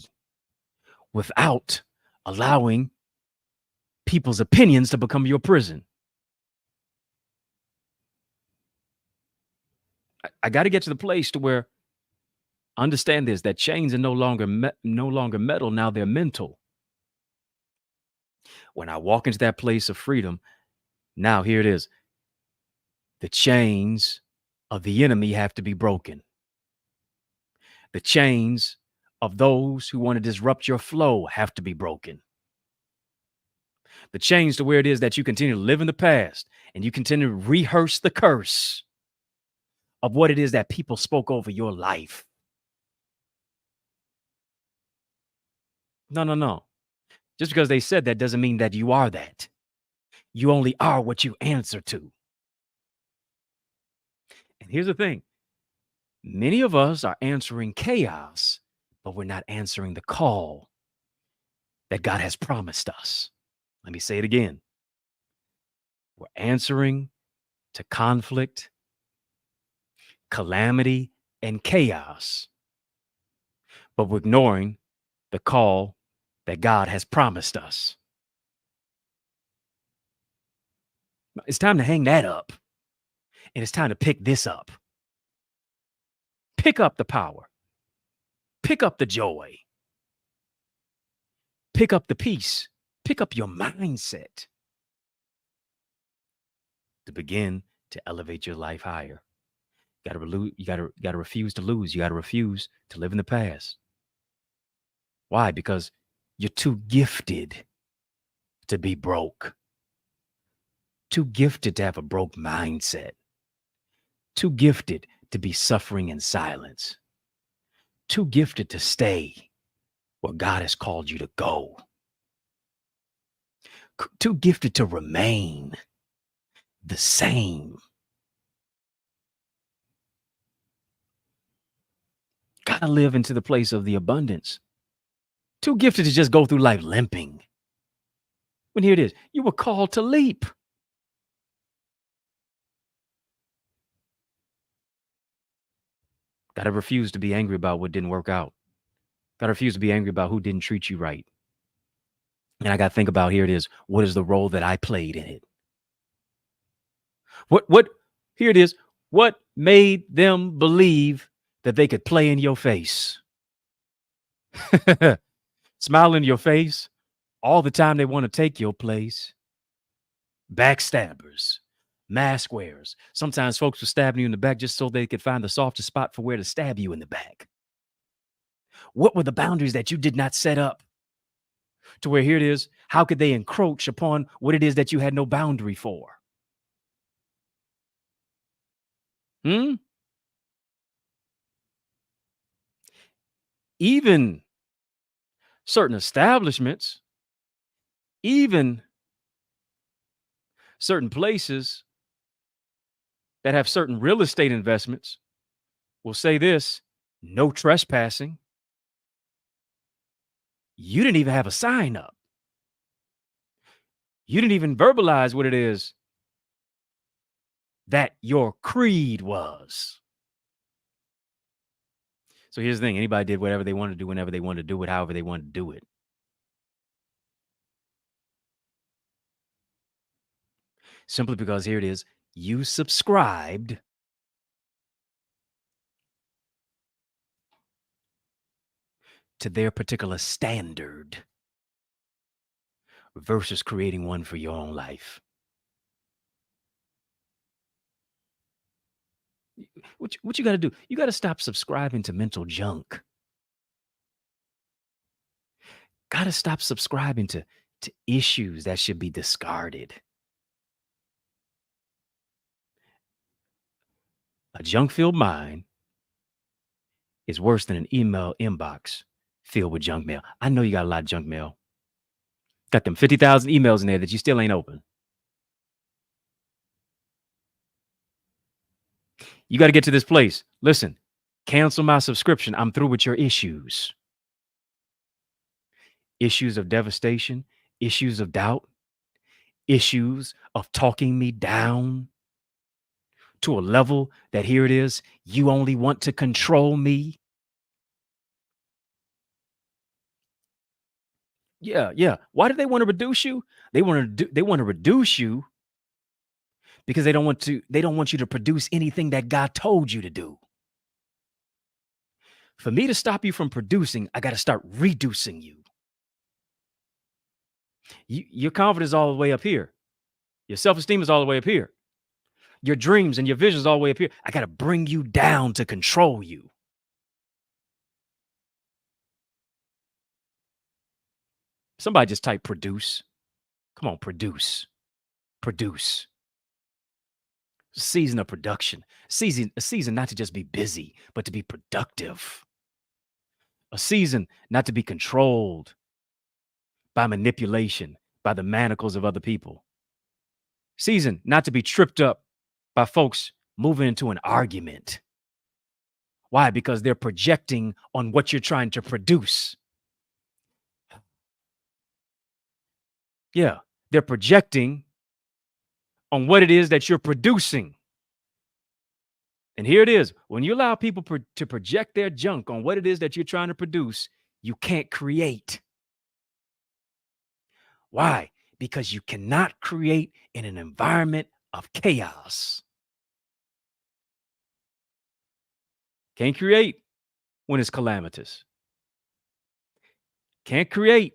without allowing people's opinions to become your prison. I got to get to the place to where understand this, that chains are no longer metal. Now they're mental. When I walk into that place of freedom, now here it is. The chains of the enemy have to be broken. The chains of those who want to disrupt your flow have to be broken. The chains to where it is that you continue to live in the past and you continue to rehearse the curse of what it is that people spoke over your life. No. Just because they said that doesn't mean that you are that. You only are what you answer to. And here's the thing. Many of us are answering chaos, but we're not answering the call that God has promised us. Let me say it again. We're answering to conflict, calamity, and chaos, but we're ignoring the call that God has promised us. It's time to hang that up, and it's time to pick this up. Pick up the power. Pick up the joy. Pick up the peace. Pick up your mindset to begin to elevate your life higher. You gotta refuse to lose. You gotta refuse to live in the past. Why? Because you're too gifted to be broke. Too gifted to have a broke mindset. Too gifted to be suffering in silence. Too gifted to stay where God has called you to go. Too gifted to remain the same. Gotta live into the place of the abundance. Too gifted to just go through life limping. When here it is, you were called to leap. Gotta refuse to be angry about what didn't work out. Gotta refuse to be angry about who didn't treat you right. And I gotta think about, here it is, what is the role that I played in it? What here it is. What made them believe that they could play in your face? Smile in your face all the time they want to take your place. Backstabbers, mask wearers. Sometimes folks were stabbing you in the back just so they could find the softest spot for where to stab you in the back. What were the boundaries that you did not set up? To where here it is, how could they encroach upon what it is that you had no boundary for? Hmm? Even certain establishments, even certain places that have certain real estate investments will say this: no trespassing. You didn't even have a sign up. You didn't even verbalize what it is that your creed was. So here's the thing: anybody did whatever they wanted to do, whenever they wanted to do it, however they wanted to do it. Simply because here it is, you subscribed to their particular standard versus creating one for your own life. What you got to do? You got to stop subscribing to mental junk. Got to stop subscribing to issues that should be discarded. A junk-filled mind is worse than an email inbox filled with junk mail. I know you got a lot of junk mail. Got them 50,000 emails in there that you still ain't open. You got to get to this place. Listen, cancel my subscription. I'm through with your issues. Issues of devastation, issues of doubt, issues of talking me down to a level that here it is, you only want to control me. Yeah. Why do they want to reduce you? They want to reduce you because they don't want you to produce anything that God told you to do. For me to stop you from producing, I got to start reducing you. Your confidence is all the way up here. Your self-esteem is all the way up here. Your dreams and your visions all the way up here. I got to bring you down to control you. Somebody just type produce. Come on, produce. Produce. Season of production. A season not to just be busy, but to be productive. A season not to be controlled by manipulation, by the manacles of other people. Season not to be tripped up by folks moving into an argument. Why? Because they're projecting on what you're trying to produce. Yeah, they're projecting on what it is that you're producing. And here it is. When you allow people to project their junk on what it is that you're trying to produce, you can't create. Why? Because you cannot create in an environment of chaos. Can't create when it's calamitous. Can't create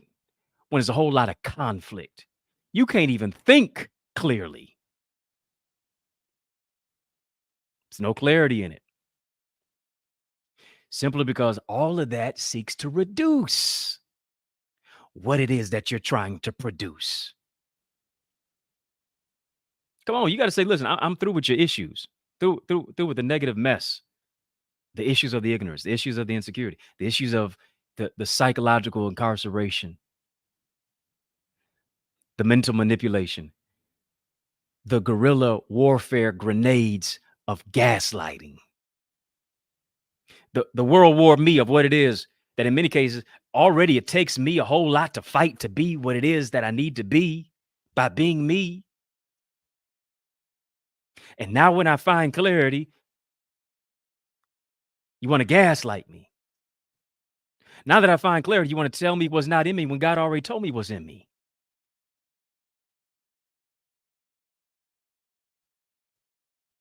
when there's a whole lot of conflict. You can't even think clearly. There's no clarity in it. Simply because all of that seeks to reduce what it is that you're trying to produce. Come on, you got to say, listen, I'm through with your issues, through with the negative mess, the issues of the ignorance, the issues of the insecurity, the issues of the psychological incarceration, the mental manipulation, the guerrilla warfare grenades of gaslighting, the World War me of what it is that in many cases already it takes me a whole lot to fight to be what it is that I need to be by being me. And now when I find clarity, you want to gaslight me. Now that I find clarity, you want to tell me what's not in me when God already told me what's in me.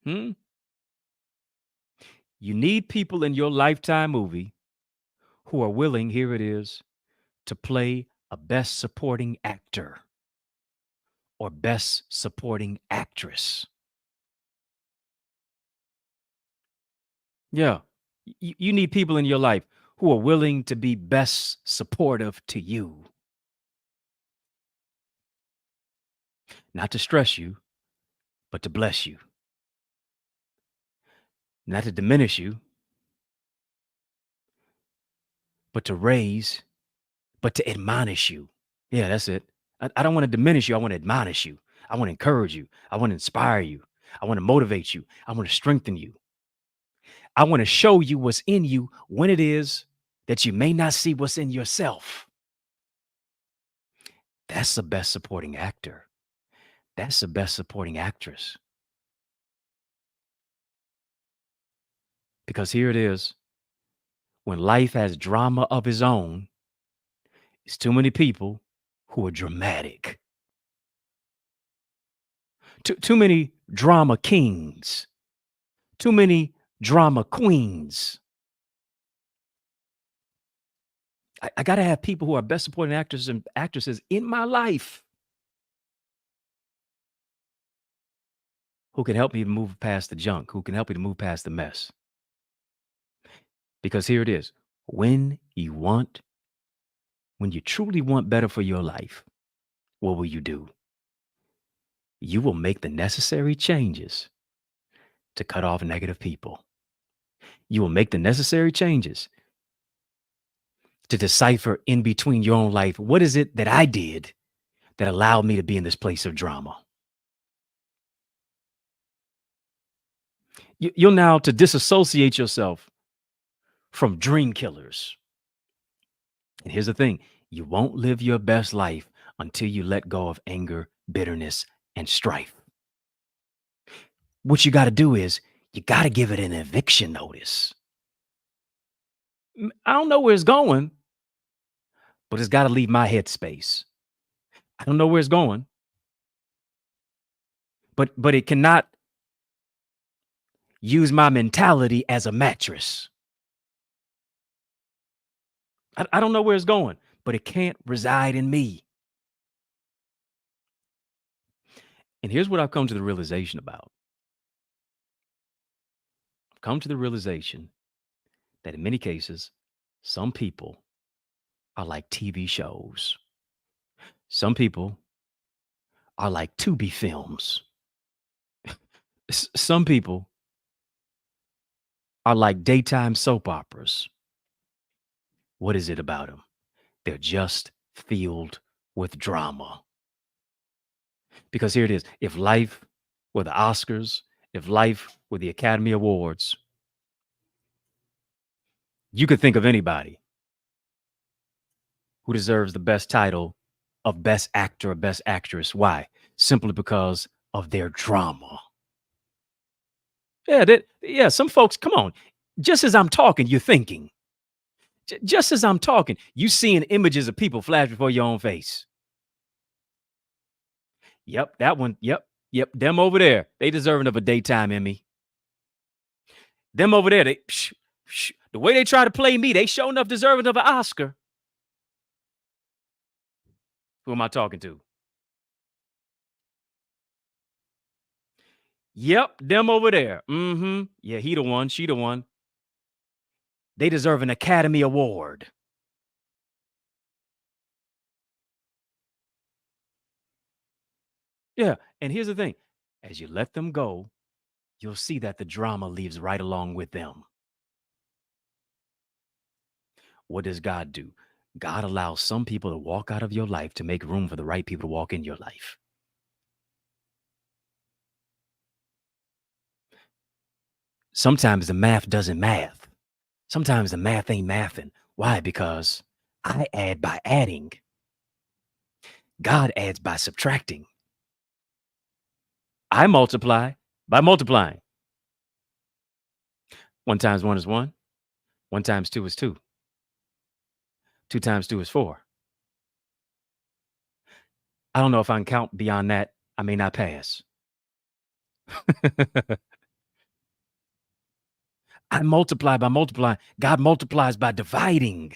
Hmm? You need people in your Lifetime movie who are willing, here it is, to play a best supporting actor or best supporting actress. Yeah. You need people in your life who are willing to be best supportive to you, not to stress you, but to bless you, not to diminish you, but to raise, but to admonish you. Yeah, that's it. I don't want to diminish you. I want to admonish you. I want to encourage you. I want to inspire you. I want to motivate you. I want to strengthen you. I want to show you what's in you when it is that you may not see what's in yourself. That's the best supporting actor. That's the best supporting actress. Because here it is, when life has drama of its own, it's too many people who are dramatic. Too many drama kings, too many drama queens. I got to have people who are best supporting actors and actresses in my life who can help me move past the junk, who can help me to move past the mess. Because here it is, when you truly want better for your life, what will you do? You will make the necessary changes to cut off negative people. You will make the necessary changes to decipher in between your own life. What is it that I did that allowed me to be in this place of drama? You'll now to disassociate yourself from dream killers. And here's the thing, you won't live your best life until you let go of anger, bitterness, and strife. What you got to do is you got to give it an eviction notice. I don't know where it's going, but it's got to leave my headspace. I don't know where it's going, but it cannot use my mentality as a mattress. I don't know where it's going, but it can't reside in me. And here's what I've come to the realization about. I've come to the realization that in many cases, some people are like TV shows. Some people are like Tubi films. Some people are like daytime soap operas. What is it about them? They're just filled with drama. Because here it is, if life were the Oscars, if life were the Academy Awards, you could think of anybody who deserves the best title of best actor or best actress. Why? Simply because of their drama. Yeah, some folks, come on. Just as I'm talking, you're thinking. Just as I'm talking, you seeing images of people flash before your own face. Yep, that one. Yep. Them over there, they deserving of a daytime Emmy. Them over there, the way they try to play me, they sure enough deserving of an Oscar. Who am I talking to? Yep, them over there. Mm-hmm. Yeah, he the one, she the one. They deserve an Academy Award. Yeah, and here's the thing. As you let them go, you'll see that the drama leaves right along with them. What does God do? God allows some people to walk out of your life to make room for the right people to walk in your life. Sometimes the math doesn't math. Sometimes the math ain't mathing. Why? Because I add by adding. God adds by subtracting. I multiply by multiplying. 1 times 1 is 1. 1 times 2 is 2. 2 times 2 is 4. I don't know if I can count beyond that. I may not pass. I multiply by multiplying. God multiplies by dividing.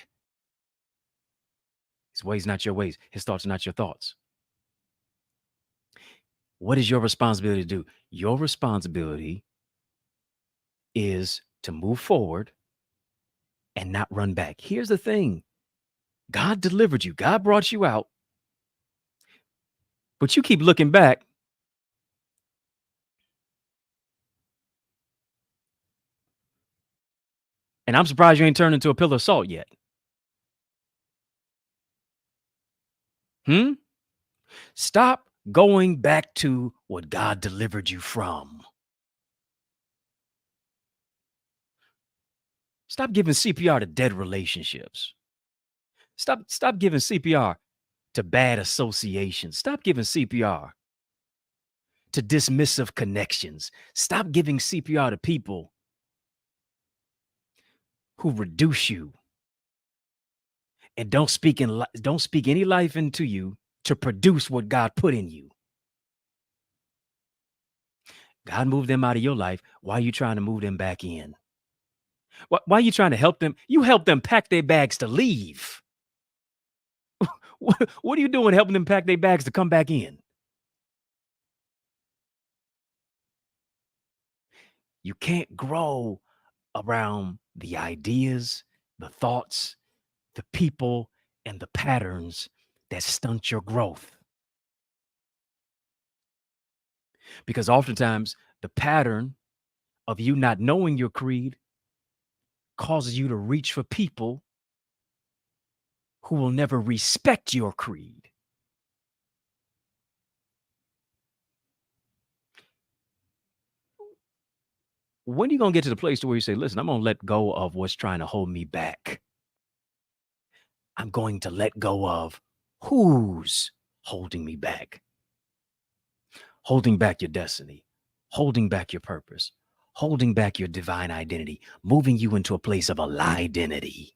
His ways, not your ways. His thoughts, not your thoughts. What is your responsibility to do? Your responsibility is to move forward and not run back. Here's the thing. God delivered you. God brought you out. But you keep looking back. And I'm surprised you ain't turned into a pillar of salt yet. Stop going back to what God delivered you from. Stop giving CPR to dead relationships. Stop giving CPR to bad associations. Stop giving CPR to dismissive connections. Stop giving CPR to people who reduce you and don't speak any life into you to produce what God put in you. God moved them out of your life. Why are you trying to move them back in? Why are you trying to help them? You help them pack their bags to leave. What are you doing helping them pack their bags to come back in? You can't grow around the ideas, the thoughts, the people, and the patterns that stunt your growth. Because oftentimes the pattern of you not knowing your creed causes you to reach for people who will never respect your creed. When are you going to get to the place to where you say, listen, I'm going to let go of what's trying to hold me back. I'm going to let go of who's holding me back. Holding back your destiny, holding back your purpose, holding back your divine identity, moving you into a place of a lie identity.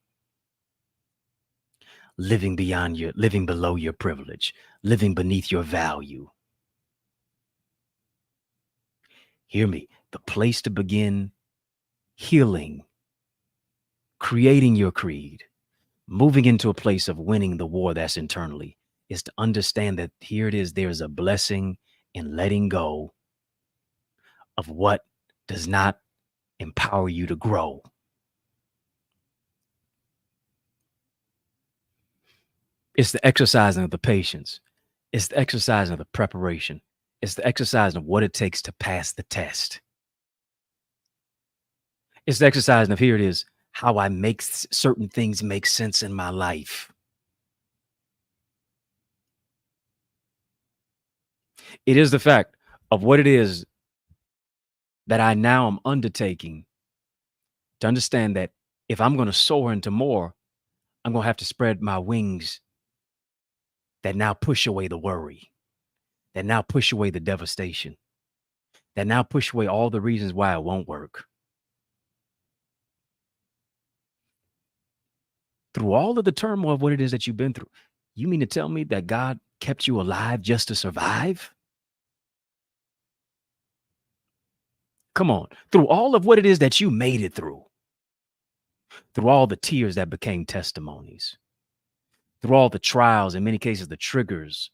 Living below your privilege, living beneath your value. Hear me. The place to begin healing, creating your creed, moving into a place of winning the war that's internally is to understand that here it is. There's a blessing in letting go of what does not empower you to grow. It's the exercising of the patience. It's the exercising of the preparation. It's the exercising of what it takes to pass the test. It's the exercising of, here it is, how I make certain things make sense in my life. It is the fact of what it is that I now am undertaking to understand that if I'm going to soar into more, I'm going to have to spread my wings that now push away the worry, that now push away the devastation, that now push away all the reasons why it won't work. Through all of the turmoil of what it is that you've been through, you mean to tell me that God kept you alive just to survive? Come on. Through all of what it is that you made it through all the tears that became testimonies, through all the trials, in many cases, the triggers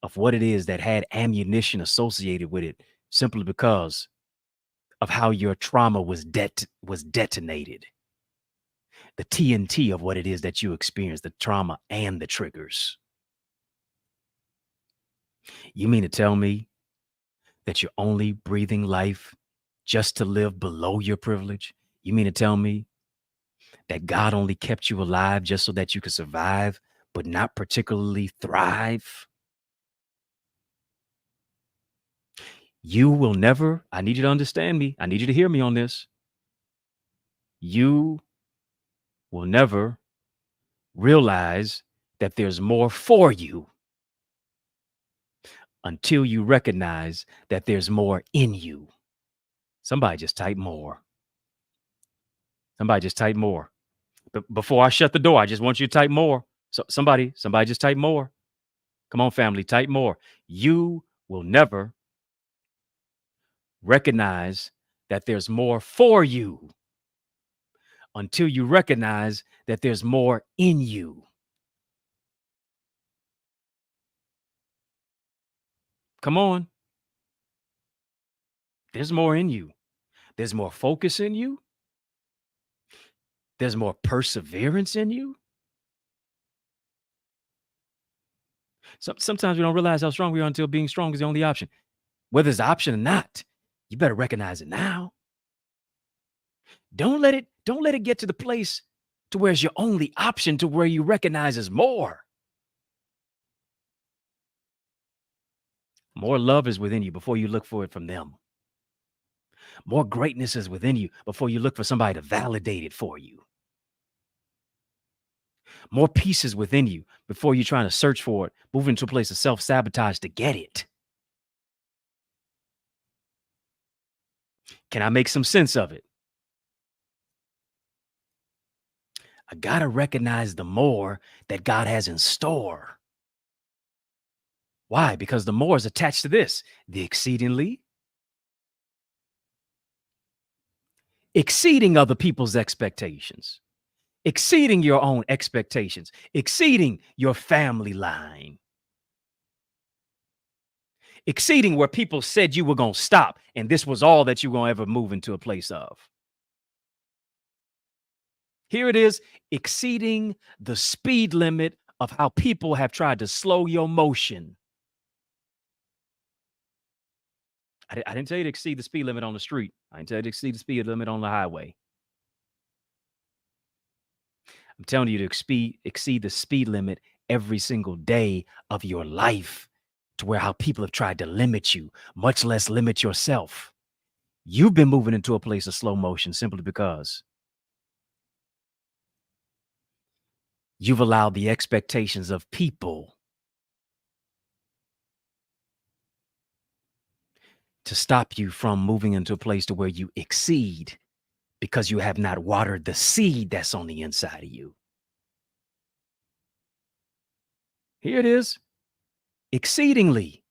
of what it is that had ammunition associated with it simply because of how your trauma was detonated. The TNT of what it is that you experienced, the trauma and the triggers. You mean to tell me that you're only breathing life just to live below your privilege? You mean to tell me that God only kept you alive just so that you could survive, but not particularly thrive? You will never, I need you to understand me. I need you to hear me on this. You will never realize that there's more for you until you recognize that there's more in you. Somebody just type more. Somebody just type more. But before I shut the door, I just want you to type more. So somebody just type more. Come on, family, type more. You will never recognize that there's more for you until you recognize that there's more in you. Come on. There's more in you. There's more focus in you. There's more perseverance in you. Sometimes we don't realize how strong we are until being strong is the only option. Whether it's an option or not, you better recognize it now. Don't let it get to the place to where it's your only option, to where you recognize is more. More love is within you before you look for it from them. More greatness is within you before you look for somebody to validate it for you. More peace is within you before you're trying to search for it, move into a place of self-sabotage to get it. Can I make some sense of it? I got to recognize the more that God has in store. Why? Because the more is attached to this, the exceedingly, exceeding other people's expectations, exceeding your own expectations, exceeding your family line, exceeding where people said you were going to stop, and this was all that you were going to ever move into a place of. Here it is, exceeding the speed limit of how people have tried to slow your motion. I didn't tell you to exceed the speed limit on the street. I didn't tell you to exceed the speed limit on the highway. I'm telling you to exceed the speed limit every single day of your life, to where how people have tried to limit you, much less limit yourself. You've been moving into a place of slow motion simply because you've allowed the expectations of people to stop you from moving into a place to where you exceed, because you have not watered the seed that's on the inside of you. Here it is, exceedingly.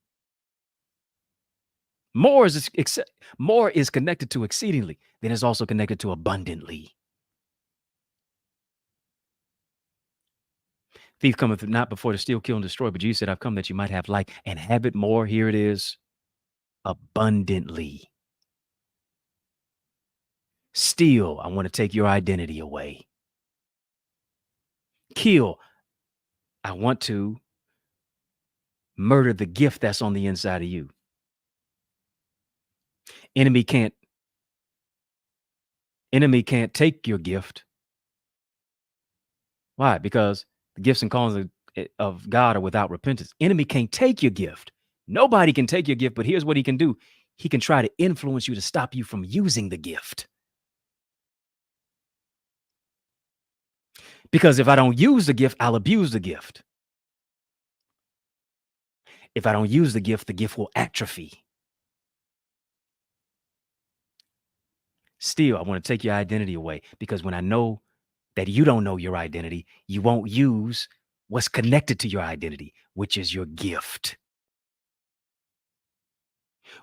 More is connected to exceedingly, then it's also connected to abundantly. Thief cometh not before to steal, kill, and destroy, but Jesus said, I've come that you might have life and have it more. Here it is, abundantly. Steal, I want to take your identity away. Kill, I want to murder the gift that's on the inside of you. Enemy can't take your gift. Why? Because the gifts and callings of God are without repentance. Enemy can't take your gift. Nobody can take your gift, but here's what he can do. He can try to influence you to stop you from using the gift. Because if I don't use the gift, I'll abuse the gift. If I don't use the gift will atrophy. Still, I want to take your identity away, because when I know that you don't know your identity, you won't use what's connected to your identity, which is your gift,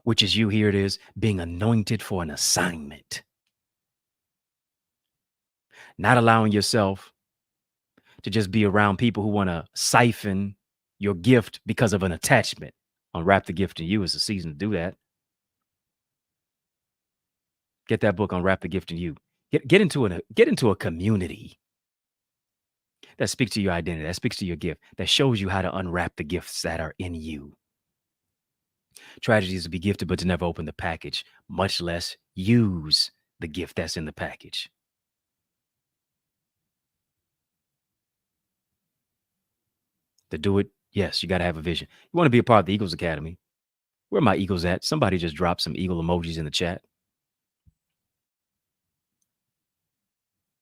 which is you. Here it is, being anointed for an assignment. Not allowing yourself to just be around people who want to siphon your gift because of an attachment. Unwrap the Gift in You is the season to do that. Get that book, Unwrap the Gift in You. Get into a community that speaks to your identity, that speaks to your gift, that shows you how to unwrap the gifts that are in you. Tragedy is to be gifted, but to never open the package, much less use the gift that's in the package. To do it, yes, you got to have a vision. You want to be a part of the Eagles Academy. Where are my Eagles at? Somebody just dropped some eagle emojis in the chat.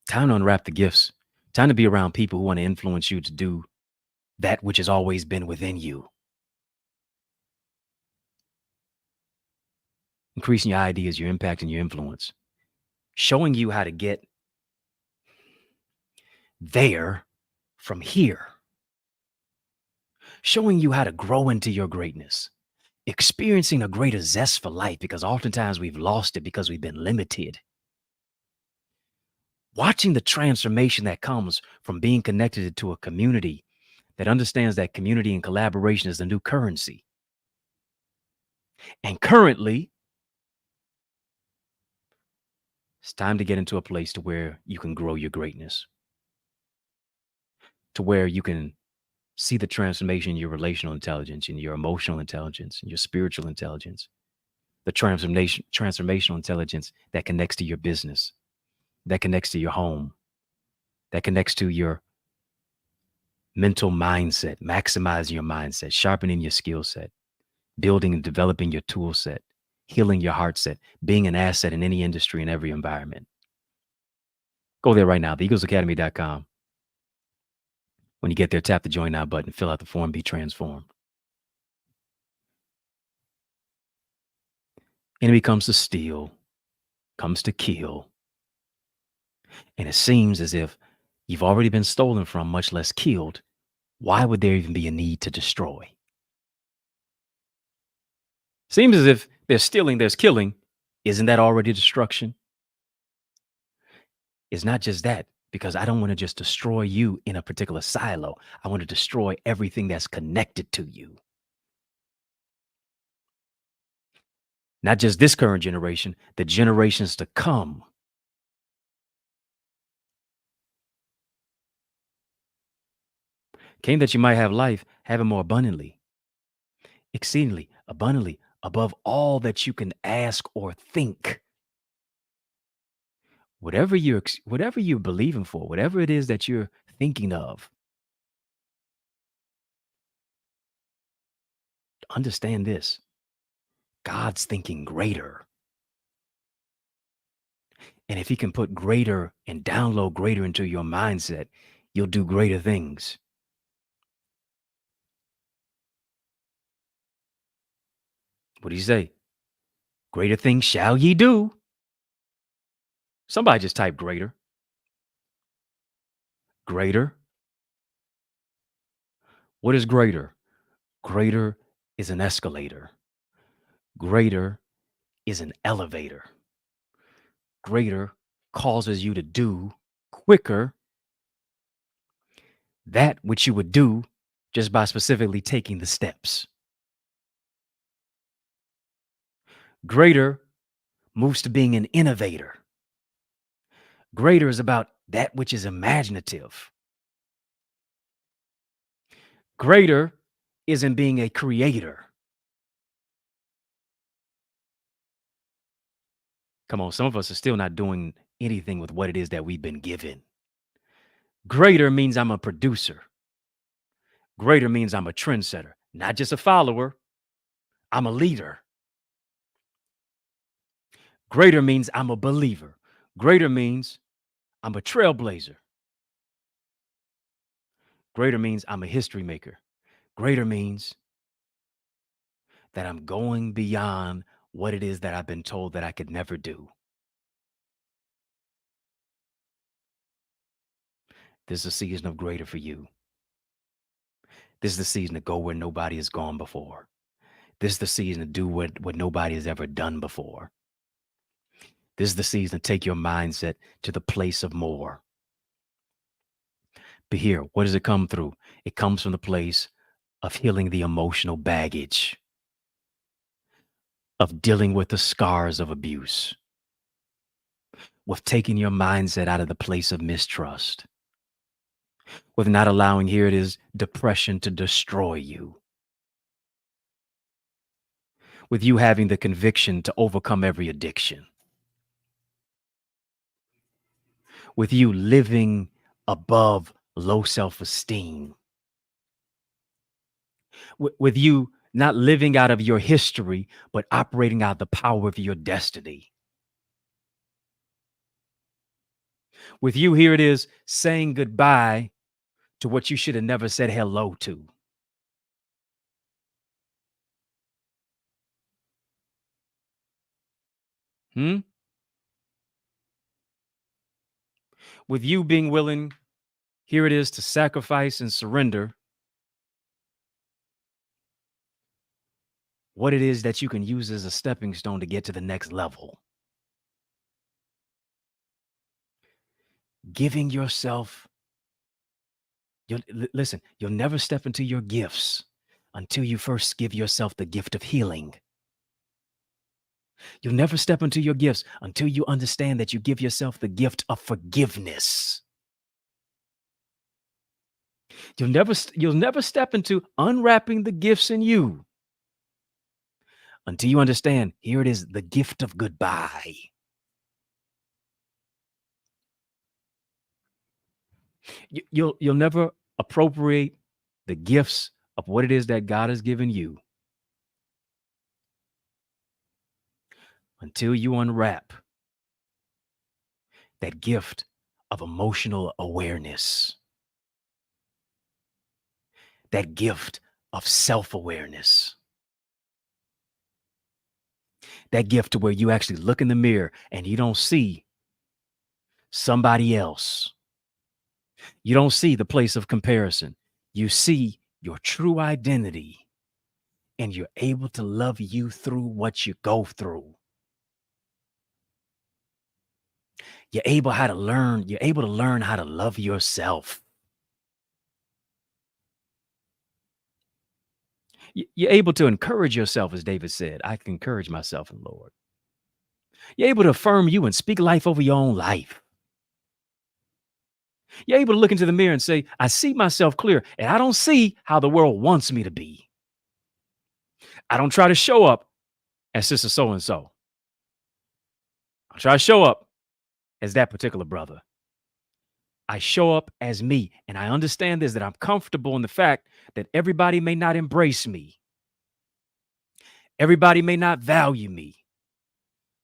Time to unwrap the gifts. Time to be around people who want to influence you to do that which has always been within you. Increasing your ideas, your impact, and your influence. Showing you how to get there from here. Showing you how to grow into your greatness. experiencing a greater zest for life because oftentimes we've lost it because we've been limited. Watching the transformation that comes from being connected to a community that understands that community and collaboration is the new currency. And currently, it's time to get into a place to where you can grow your greatness, to where you can see the transformation in your relational intelligence, in your emotional intelligence, in your spiritual intelligence, the transformational intelligence that connects to your business, that connects to your home, that connects to your mental mindset, maximizing your mindset, sharpening your skill set, building and developing your tool set, healing your heart set, being an asset in any industry in every environment. Go there right now, theeaglesacademy.com. When you get there, tap the join now button, fill out the form, be transformed. Enemy comes to steal, comes to kill. And it seems as if you've already been stolen from, much less killed. Why would there even be a need to destroy? Seems as if there's stealing, there's killing. Isn't that already destruction? It's not just that, because I don't want to just destroy you in a particular silo. I want to destroy everything that's connected to you. Not just this current generation, the generations to come. Came that you might have life, have it more abundantly, exceedingly, abundantly, above all that you can ask or think. Whatever you're believing for, whatever it is that you're thinking of, understand this. God's thinking greater. And if he can put greater and download greater into your mindset, you'll do greater things. What do you say? Greater things shall ye do. Somebody just type greater. Greater. What is greater? Greater is an escalator. Greater is an elevator. Greater causes you to do quicker that which you would do just by specifically taking the steps. Greater moves to being an innovator. Greater is about that which is imaginative. Greater is in being a creator. Come on, some of us are still not doing anything with what it is that we've been given. Greater means I'm a producer. Greater means I'm a trendsetter, not just a follower. I'm a leader. Greater means I'm a believer. Greater means I'm a trailblazer. Greater means I'm a history maker. Greater means that I'm going beyond what it is that I've been told that I could never do. This is a season of greater for you. This is the season to go where nobody has gone before. This is the season to do what nobody has ever done before. This is the season to take your mindset to the place of more. But here, what does it come through? It comes from the place of healing the emotional baggage, of dealing with the scars of abuse, with taking your mindset out of the place of mistrust, with not allowing, here it is, depression to destroy you, with you having the conviction to overcome every addiction, with you living above low self-esteem, with you not living out of your history, but operating out the power of your destiny. With you, here it is, saying goodbye to what you should have never said hello to. With you being willing, here it is, to sacrifice and surrender what it is that you can use as a stepping stone to get to the next level. Giving yourself, listen, you'll never step into your gifts until you first give yourself the gift of healing. You'll never step into your gifts until you understand that you give yourself the gift of forgiveness. You'll never step into unwrapping the gifts in you until you understand, here it is, the gift of goodbye. You'll never appropriate the gifts of what it is that God has given you until you unwrap that gift of emotional awareness, that gift of self-awareness, that gift to where you actually look in the mirror and you don't see somebody else. You don't see the place of comparison. You see your true identity, and you're able to love you through what you go through. You're able to learn how to love yourself. You're able to encourage yourself, as David said, I can encourage myself in the Lord. You're able to affirm you and speak life over your own life. You're able to look into the mirror and say, I see myself clear, and I don't see how the world wants me to be. I don't try to show up as sister so-and-so. I try to show up as that particular brother. I show up as me, and I understand this, that I'm comfortable in the fact that everybody may not embrace me. Everybody may not value me.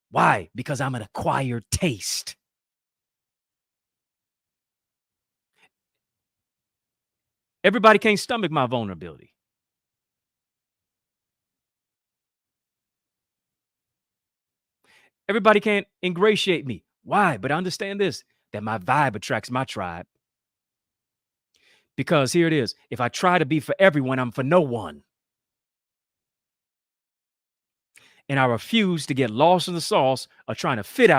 Why? Because I'm an acquired taste. Everybody can't stomach my vulnerability. Everybody can't ingratiate me. Why? But understand this, that my vibe attracts my tribe. Because here it is. If I try to be for everyone, I'm for no one. And I refuse to get lost in the sauce of trying to fit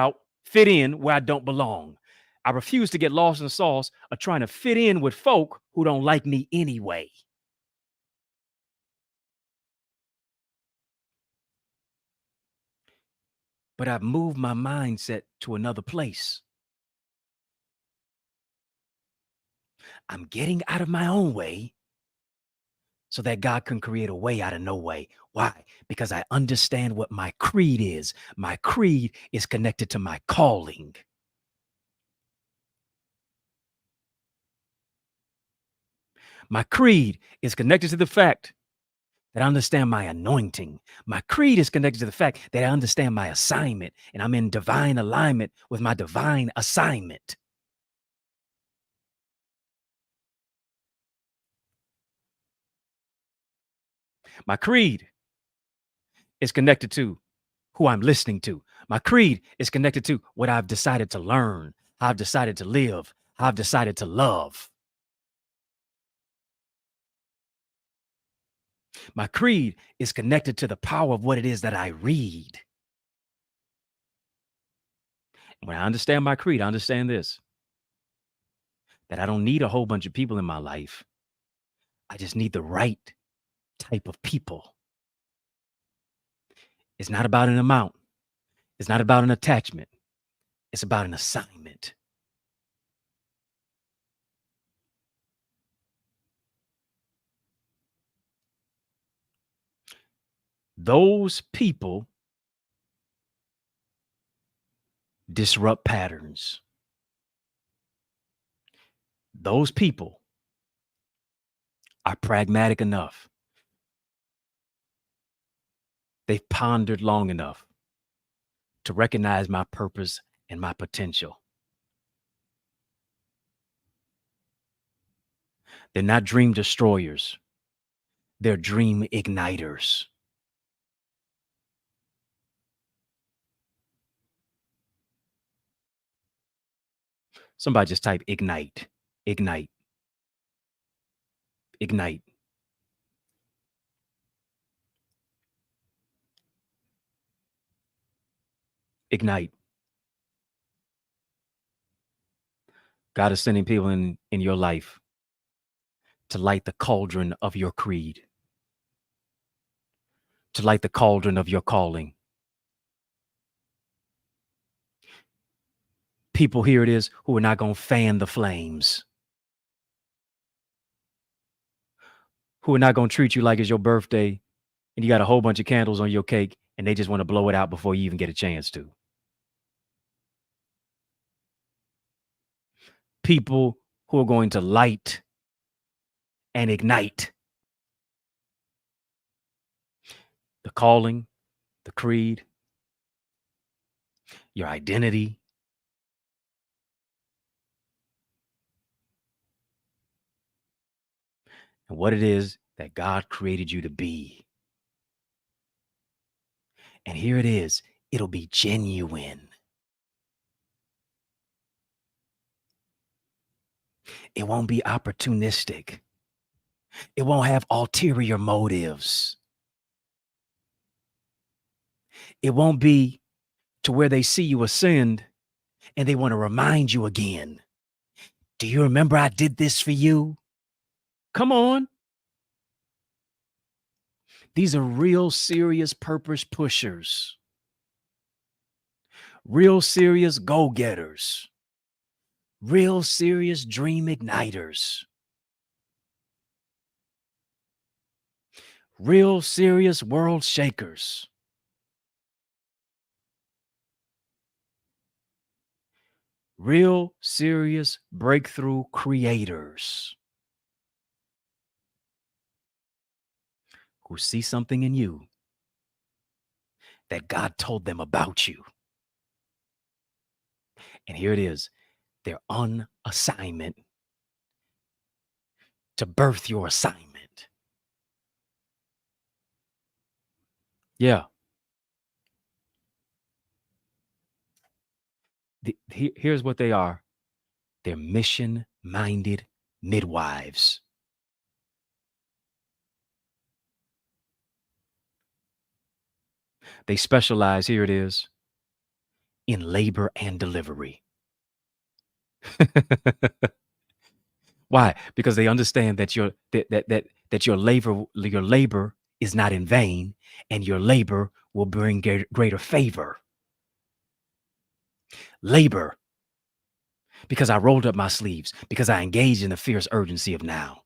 in where I don't belong. I refuse to get lost in the sauce of trying to fit in with folk who don't like me anyway. But I've moved my mindset to another place. I'm getting out of my own way so that God can create a way out of no way. Why? Because I understand what my creed is. My creed is connected to my calling. My creed is connected to the fact that I understand my anointing. My creed is connected to the fact that I understand my assignment, and I'm in divine alignment with my divine assignment. My creed is connected to who I'm listening to. My creed is connected to what I've decided to learn, how I've decided to live, how I've decided to love. My creed is connected to the power of what it is that I read. When I understand my creed, I understand this, that I don't need a whole bunch of people in my life. I just need the right type of people. It's not about an amount. It's not about an attachment. It's about an assignment. Those people disrupt patterns. Those people are pragmatic enough. They've pondered long enough to recognize my purpose and my potential. They're not dream destroyers. They're dream igniters. Somebody just type ignite, ignite, ignite. Ignite. God is sending people in your life to light the cauldron of your creed, to light the cauldron of your calling. People, here it is, who are not going to fan the flames, who are not going to treat you like it's your birthday and you got a whole bunch of candles on your cake and they just want to blow it out before you even get a chance to. People who are going to light and ignite the calling, the creed, your identity, and what it is that God created you to be. And here it is. It'll be genuine. It won't be opportunistic. It won't have ulterior motives. It won't be to where they see you ascend and they want to remind you again. Do you remember I did this for you? Come on. These are real serious purpose pushers, real serious go-getters, real serious dream igniters, real serious world shakers. Real serious breakthrough creators who see something in you that God told them about you. And here it is. They're on assignment to birth your assignment. Yeah. Here's what they are. They're mission-minded midwives. They specialize, here it is, in labor and delivery. Why? Because they understand that your labor is not in vain, and your labor will bring greater favor. Labor, because I rolled up my sleeves, because I engaged in the fierce urgency of now.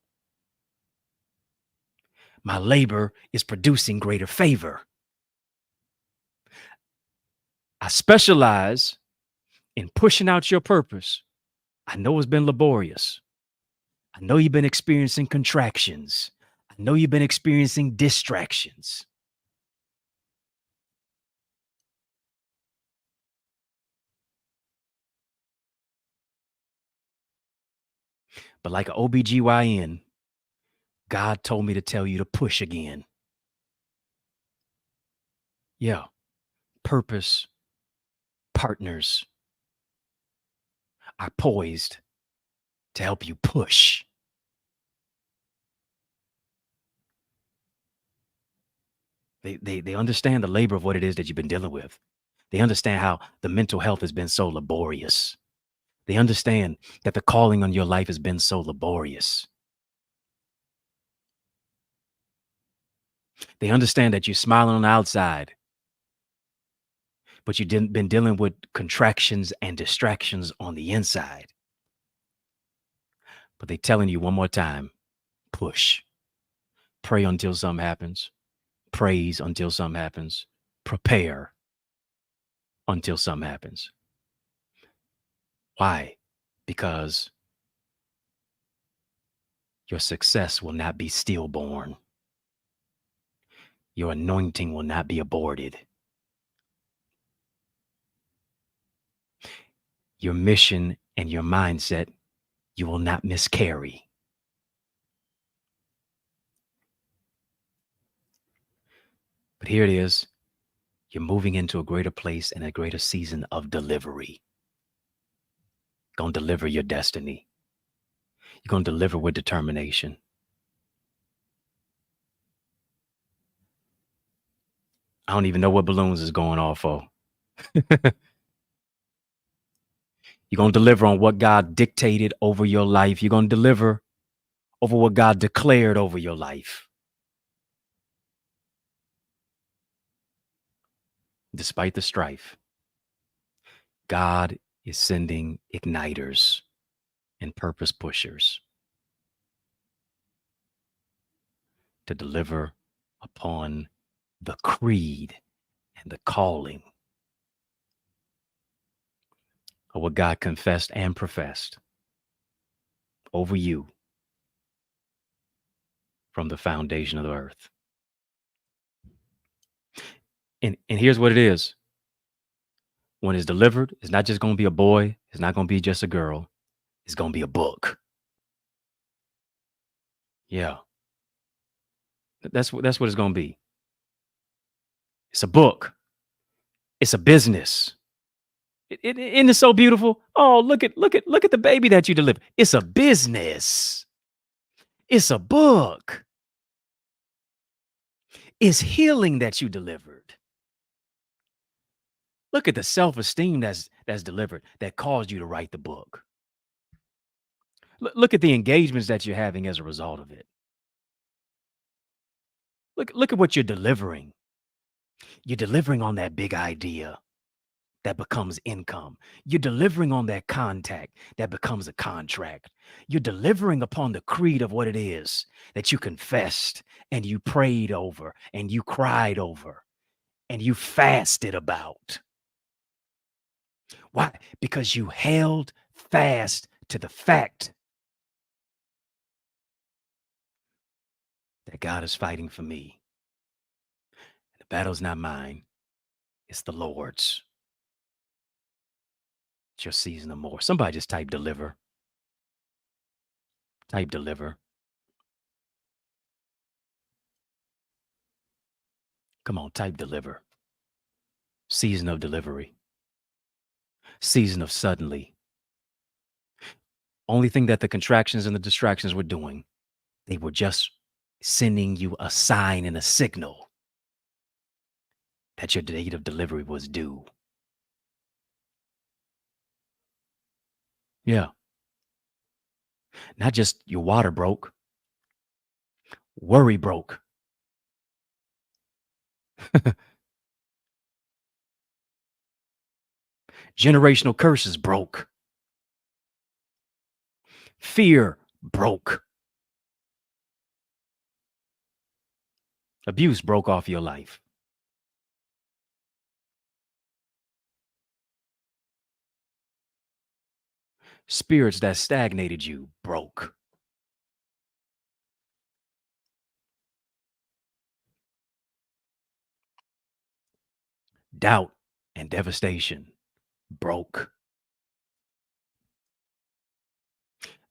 My labor is producing greater favor. I specialize in pushing out your purpose. I know it's been laborious. I know you've been experiencing contractions. I know you've been experiencing distractions. But like an OBGYN, God told me to tell you to push again. Yeah. Purpose partners are poised to help you push. They understand the labor of what it is that you've been dealing with. They understand how the mental health has been so laborious. They understand that the calling on your life has been so laborious. They understand that you're smiling on the outside, but you've been dealing with contractions and distractions on the inside. But they're telling you one more time, push. Pray until something happens. Praise until something happens. Prepare until something happens. Why? Because your success will not be stillborn. Your anointing will not be aborted. Your mission and your mindset, you will not miscarry. But here it is. You're moving into a greater place and a greater season of delivery. Gonna deliver your destiny. You're gonna deliver with determination. I don't even know what balloons is going off for. You're going to deliver on what God dictated over your life. You're going to deliver over what God declared over your life. Despite the strife, God is sending igniters and purpose pushers to deliver upon the creed and the calling of what God confessed and professed over you from the foundation of the earth. And here's what it is. When it's delivered, it's not just going to be a boy. It's not going to be just a girl. It's going to be a book. Yeah. That's what it's going to be. It's a book. It's a business. Isn't it so beautiful? Oh, look at the baby that you delivered. It's a business. It's a book. It's healing that you delivered. Look at the self-esteem that's delivered that caused you to write the book. Look at the engagements that you're having as a result of it. Look at what you're delivering. You're delivering on that big idea that becomes income. You're delivering on that contact that becomes a contract. You're delivering upon the creed of what it is that you confessed and you prayed over and you cried over and you fasted about. Why? Because you held fast to the fact that God is fighting for me. The battle's not mine, it's the Lord's. It's your season of more. Somebody just type deliver. Type deliver. Come on, type deliver. Season of delivery. Season of suddenly. Only thing that the contractions and the distractions were doing, they were just sending you a sign and a signal that your date of delivery was due. Yeah. Not just your water broke, worry broke. Generational curses broke. Fear broke. Abuse broke off your life. Spirits that stagnated you broke. Doubt and devastation broke.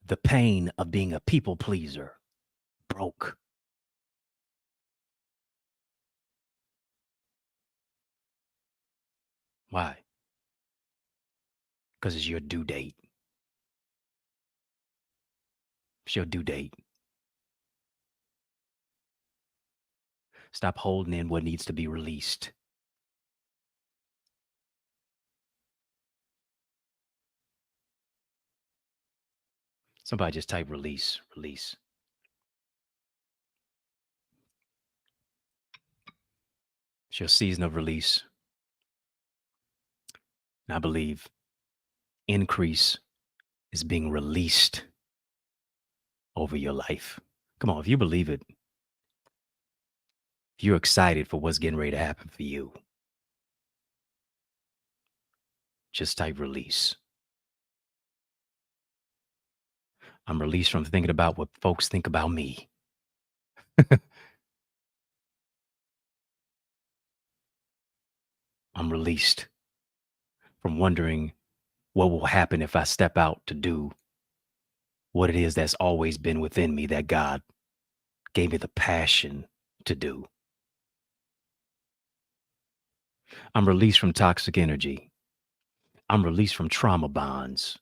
The pain of being a people pleaser broke. Why? Because it's your due date. It's your due date. Stop holding in what needs to be released. Somebody just type release, release. It's your season of release. And I believe increase is being released over your life. Come on, if you believe it, if you're excited for what's getting ready to happen for you, just type release. I'm released from thinking about what folks think about me. I'm released from wondering what will happen if I step out to do what it is that's always been within me that God gave me the passion to do. I'm released from toxic energy. I'm released from trauma bonds.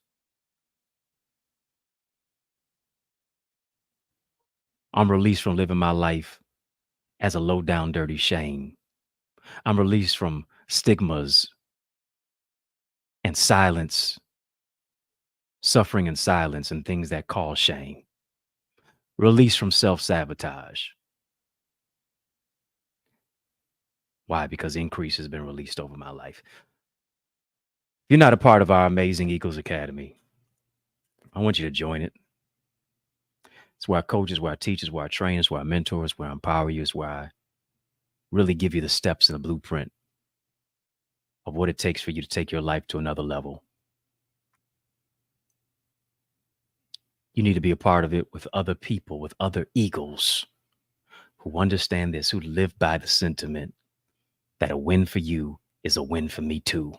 I'm released from living my life as a low down, dirty shame. I'm released from stigmas and silence, suffering and silence, and things that cause shame. Release from self-sabotage. Why? Because increase has been released over my life. If you're not a part of our amazing Eagles Academy, I want you to join it. It's where our coaches, where our teachers, where our trainers, where our mentors, where I empower you, is where I really give you the steps and the blueprint of what it takes for you to take your life to another level. You need to be a part of it with other people, with other Eagles who understand this, who live by the sentiment that a win for you is a win for me too.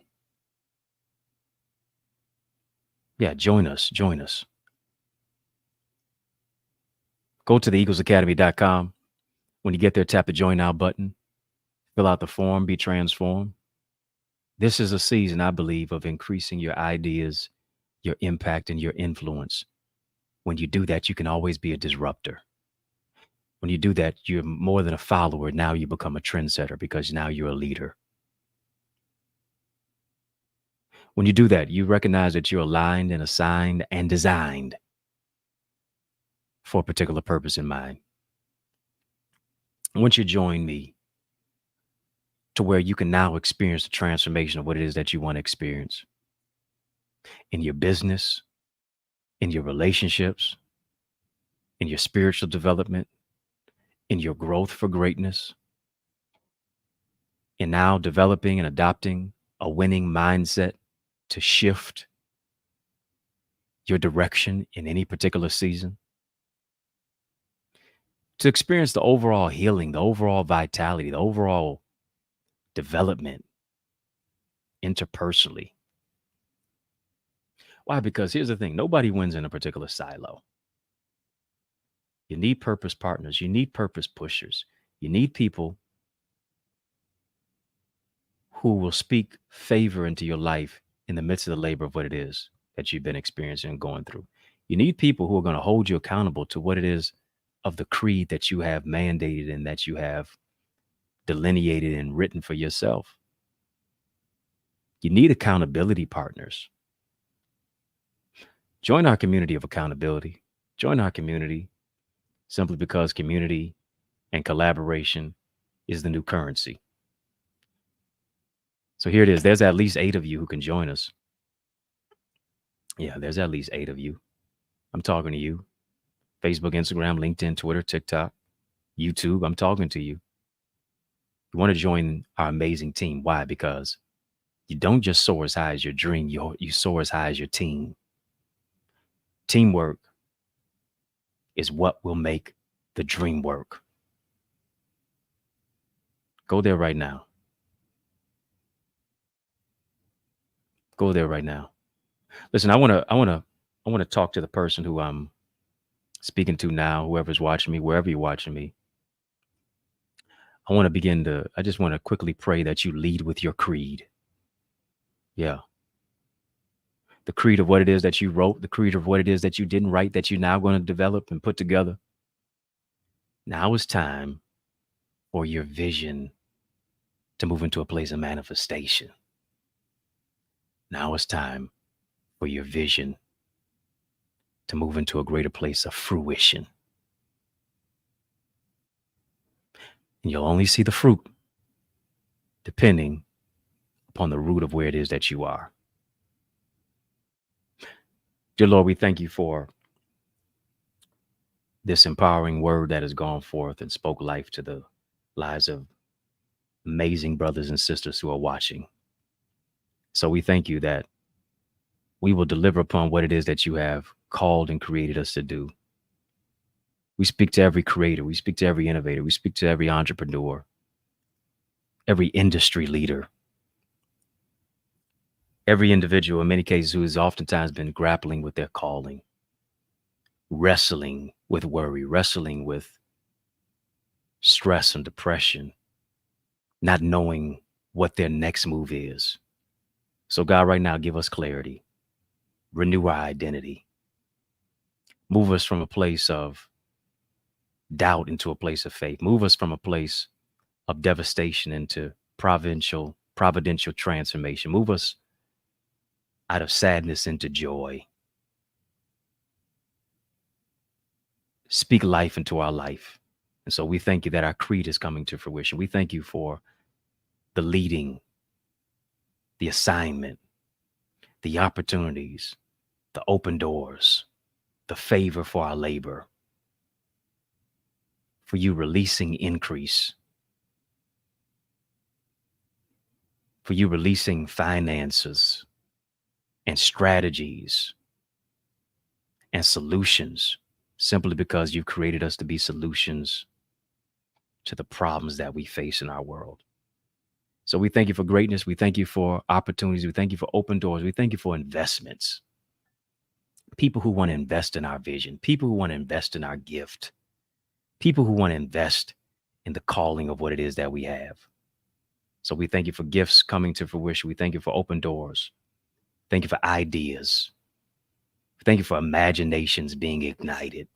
Yeah, join us. Join us. Go to theeaglesacademy.com. When you get there, tap the Join Now button. Fill out the form, be transformed. This is a season, I believe, of increasing your ideas, your impact, and your influence. When you do that, you can always be a disruptor. When you do that, you're more than a follower. Now you become a trendsetter because now you're a leader. When you do that, you recognize that you're aligned and assigned and designed for a particular purpose in mind. Once you join me to where you can now experience the transformation of what it is that you want to experience in your business, in your relationships, in your spiritual development, in your growth for greatness, in now developing and adopting a winning mindset to shift your direction in any particular season, to experience the overall healing, the overall vitality, the overall development interpersonally. Why? Because here's the thing, nobody wins in a particular silo. You need purpose partners. You need purpose pushers. You need people who will speak favor into your life in the midst of the labor of what it is that you've been experiencing and going through. You need people who are going to hold you accountable to what it is of the creed that you have mandated and that you have delineated and written for yourself. You need accountability partners. Join our community of accountability. Join our community simply because community and collaboration is the new currency. So here it is. There's at least 8 of you who can join us. Yeah, there's at least 8 of you. I'm talking to you. Facebook, Instagram, LinkedIn, Twitter, TikTok, YouTube. I'm talking to you. You want to join our amazing team. Why? Because you don't just soar as high as your dream. You soar as high as your team. Teamwork is what will make the dream work. Go there right now. Go there right now. Listen, I want to talk to the person who I'm speaking to now, whoever's watching me, wherever you're watching me. I just want to quickly pray that you lead with your creed. Yeah. The creed of what it is that you wrote, the creed of what it is that you didn't write, that you're now going to develop and put together. Now is time for your vision to move into a place of manifestation. Now it's time for your vision to move into a greater place of fruition. And you'll only see the fruit depending upon the root of where it is that you are. Dear Lord, we thank you for this empowering word that has gone forth and spoke life to the lives of amazing brothers and sisters who are watching. So we thank you that we will deliver upon what it is that you have called and created us to do. We speak to every creator. We speak to every innovator. We speak to every entrepreneur, every industry leader, every individual, in many cases, who has oftentimes been grappling with their calling, wrestling with worry, wrestling with stress and depression, not knowing what their next move is. So God, right now, give us clarity, renew our identity, move us from a place of doubt into a place of faith, move us from a place of devastation into providential transformation, move us out of sadness into joy. Speak life into our life. And so we thank you that our creed is coming to fruition. We thank you for the leading, the assignment, the opportunities, the open doors, the favor for our labor, for you releasing increase, for you releasing finances and strategies and solutions, simply because you've created us to be solutions to the problems that we face in our world. So we thank you for greatness. We thank you for opportunities. We thank you for open doors. We thank you for investments. People who want to invest in our vision, people who want to invest in our gift, people who want to invest in the calling of what it is that we have. So we thank you for gifts coming to fruition. We thank you for open doors. Thank you for ideas. Thank you for imaginations being ignited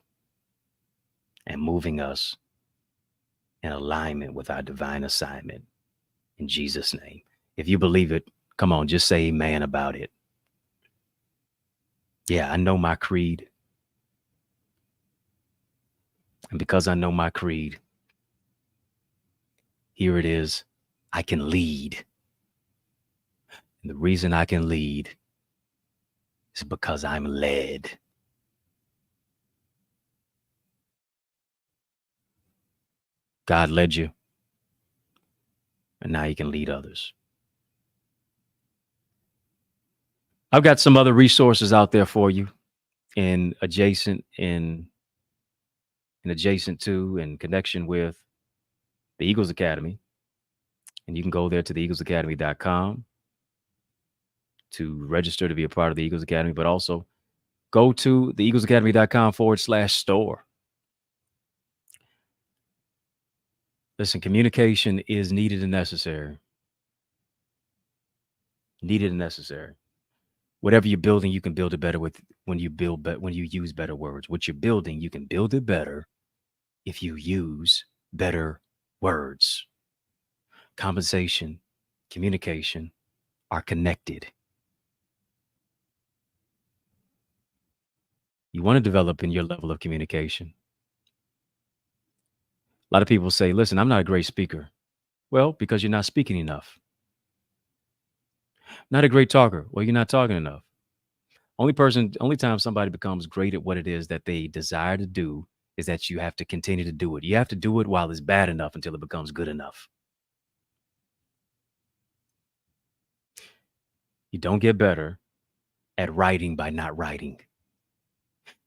and moving us in alignment with our divine assignment. In Jesus' name. If you believe it, come on, just say amen about it. Yeah, I know my creed. And because I know my creed, here it is. I can lead. And the reason I can lead is because I'm led. God led you, and now you can lead others. I've got some other resources out there for you in adjacent to in connection with the Eagles Academy. And you can go there to theeaglesacademy.com to register to be a part of the Eagles Academy, but also go to theeaglesacademy.com/store. Listen, communication is needed and necessary. Needed and necessary. Whatever you're building, you can build it better when you use better words. What you're building, you can build it better if you use better words. Compensation, communication are connected. You want to develop in your level of communication. A lot of people say, listen, I'm not a great speaker. Well, because you're not speaking enough. Not a great talker. Well, you're not talking enough. Only time somebody becomes great at what it is that they desire to do is that you have to continue to do it. You have to do it while it's bad enough until it becomes good enough. You don't get better at writing by not writing.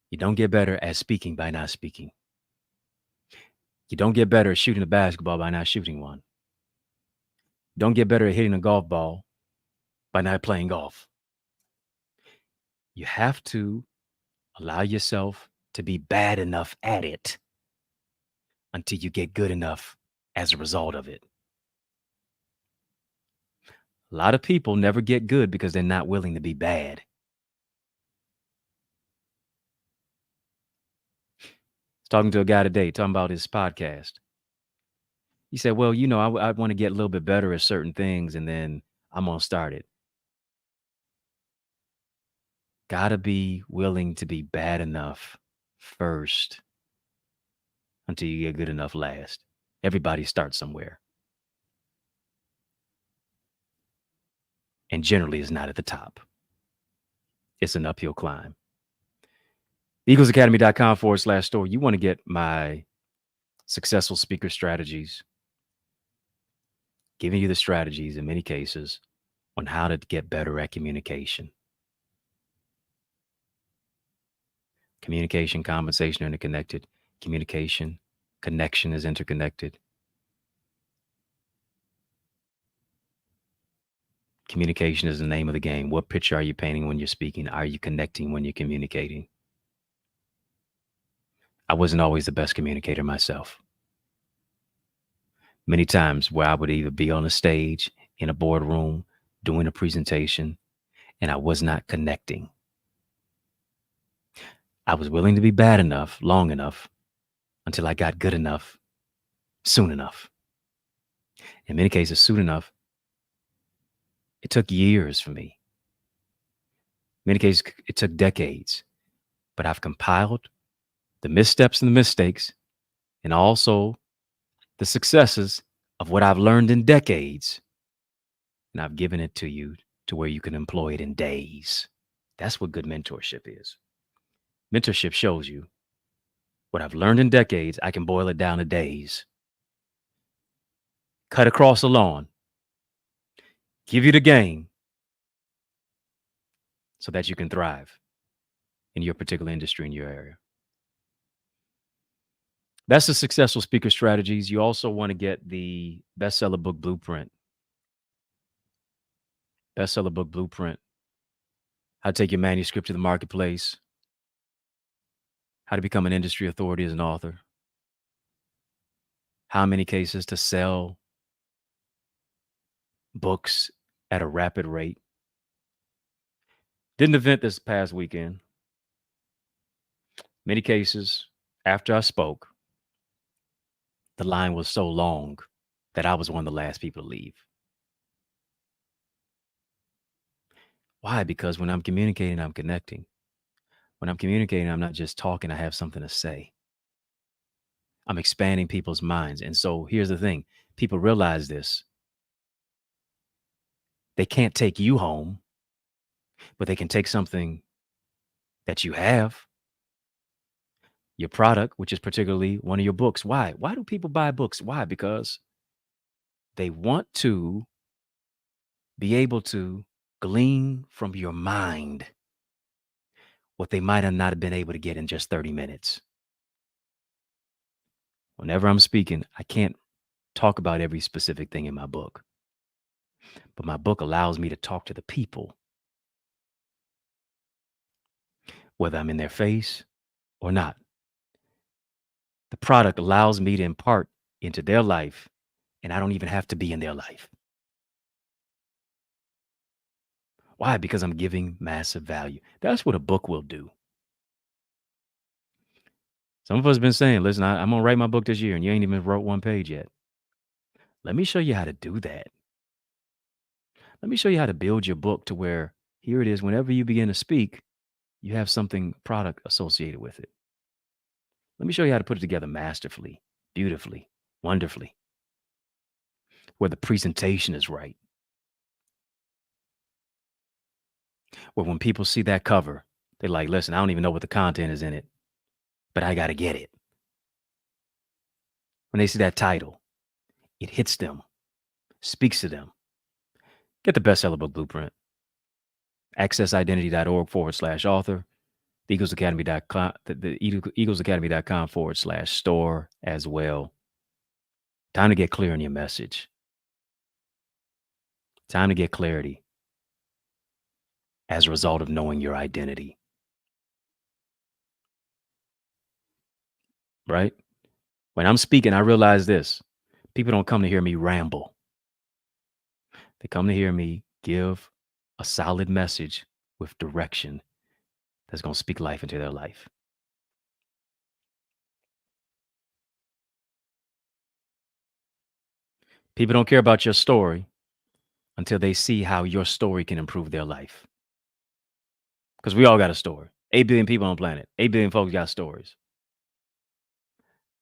You don't get better at speaking by not speaking. You don't get better at shooting a basketball by not shooting one. You don't get better at hitting a golf ball by not playing golf. You have to allow yourself to be bad enough at it until you get good enough as a result of it. A lot of people never get good because they're not willing to be bad. I was talking to a guy today, talking about his podcast. He said, well, I want to get a little bit better at certain things, and then I'm going to start it. Gotta be willing to be bad enough first until you get good enough last. Everybody starts somewhere. And generally is not at the top. It's an uphill climb. EaglesAcademy.com/store. You want to get my successful speaker strategies, giving you the strategies in many cases on how to get better at communication. Communication, compensation are interconnected. Communication, connection is interconnected. Communication is the name of the game. What picture are you painting when you're speaking? Are you connecting when you're communicating? I wasn't always the best communicator myself. Many times where I would either be on a stage, in a boardroom, doing a presentation, and I was not connecting. I was willing to be bad enough, long enough, until I got good enough, soon enough. In many cases, soon enough, it took years for me. many cases, it took decades, but I've compiled the missteps and the mistakes and also the successes of what I've learned in decades. And I've given it to you to where you can employ it in days. That's what good mentorship is. Mentorship shows you what I've learned in decades, I can boil it down to days. Cut across the lawn, give you the game so that you can thrive in your particular industry in your area. That's the successful speaker strategies. You also want to get the bestseller book blueprint. Bestseller book blueprint. How to take your manuscript to the marketplace. How to become an industry authority as an author. How many cases to sell books at a rapid rate. Did an event this past weekend. Many cases, after I spoke, the line was so long that I was one of the last people to leave. Why? Because when I'm communicating, I'm connecting. When I'm communicating, I'm not just talking, I have something to say. I'm expanding people's minds. And so here's the thing, people realize this. They can't take you home, but they can take something that you have, your product, which is particularly one of your books. Why? Why do people buy books? Why? Because they want to be able to glean from your mind what they might have not been able to get in just 30 minutes. Whenever I'm speaking, I can't talk about every specific thing in my book, but my book allows me to talk to the people, whether I'm in their face or not. The product allows me to impart into their life, and I don't even have to be in their life. Why? Because I'm giving massive value. That's what a book will do. Some of us have been saying, listen, I'm going to write my book this year, and you ain't even wrote one page yet. Let me show you how to do that. Let me show you how to build your book to where here it is. Whenever you begin to speak, you have something, product associated with it. Let me show you how to put it together masterfully, beautifully, wonderfully, where the presentation is right. Where when people see that cover, they're like, listen, I don't even know what the content is in it, but I got to get it. When they see that title, it hits them, speaks to them. Get the bestseller book blueprint. accessidentity.org/author, eaglesacademy.com, the eaglesacademy.com/store as well. Time to get clear on your message. Time to get clarity as a result of knowing your identity. Right? When I'm speaking, I realize this. People don't come to hear me ramble. They come to hear me give a solid message with direction that's going to speak life into their life. People don't care about your story until they see how your story can improve their life. Because we all got a story. 8 billion people on the planet. 8 billion folks got stories.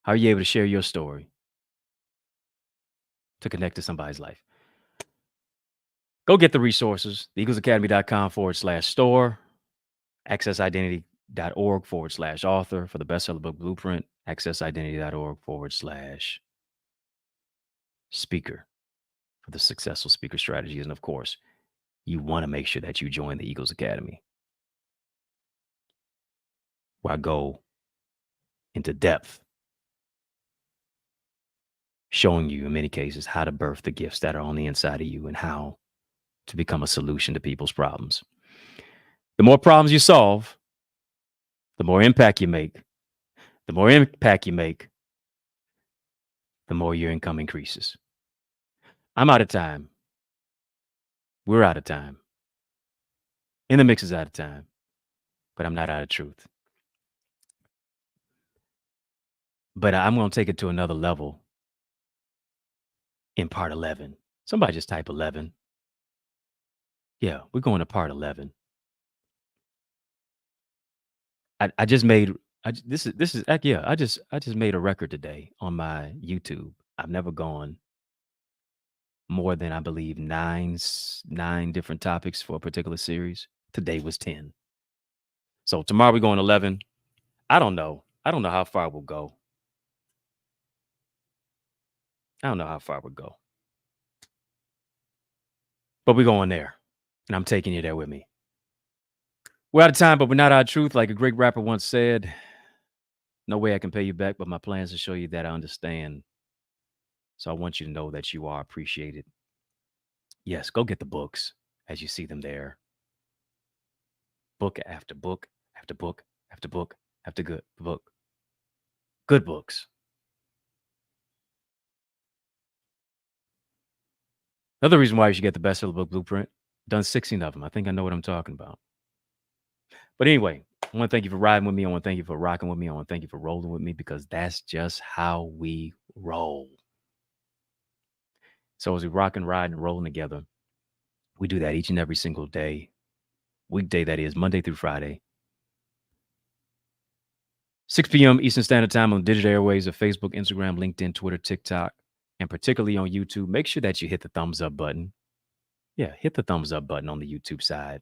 How are you able to share your story to connect to somebody's life? Go get the resources, eaglesacademy.com/store, accessidentity.org/author for the bestseller book blueprint, accessidentity.org/speaker for the successful speaker strategies. And of course, you want to make sure that you join the Eagles Academy, where I go into depth, showing you in many cases how to birth the gifts that are on the inside of you and how to become a solution to people's problems. The more problems you solve, the more impact you make. The more impact you make, the more your income increases. I'm out of time. We're out of time. In the Mix is out of time, but I'm not out of truth. But I'm going to take it to another level in part 11. Somebody just type 11. Yeah, we're going to part 11. I just made this is heck yeah. I just made a record today on my YouTube. I've never gone more than I believe nine different topics for a particular series. Today was 10. So tomorrow we're going 11. I don't know. I don't know how far we'll go. I don't know how far we'll go. But we're going there. And I'm taking you there with me. We're out of time, but we're not out of truth. Like a great rapper once said, no way I can pay you back, but my plan is to show you that I understand. So I want you to know that you are appreciated. Yes, go get the books as you see them there. Book after book after book after book after good book. Good books. Another reason why you should get the bestseller book blueprint. Done 16 of them. I think I know what I'm talking about. But anyway, I want to thank you for riding with me. I want to thank you for rocking with me. I want to thank you for rolling with me because that's just how we roll. So as we rock and ride and rolling together, we do that each and every single day. Weekday, that is, Monday through Friday. 6 p.m. Eastern Standard Time on digital airways of Facebook, Instagram, LinkedIn, Twitter, TikTok, and particularly on YouTube. Make sure that you hit the thumbs up button. Yeah, hit the thumbs up button on the YouTube side.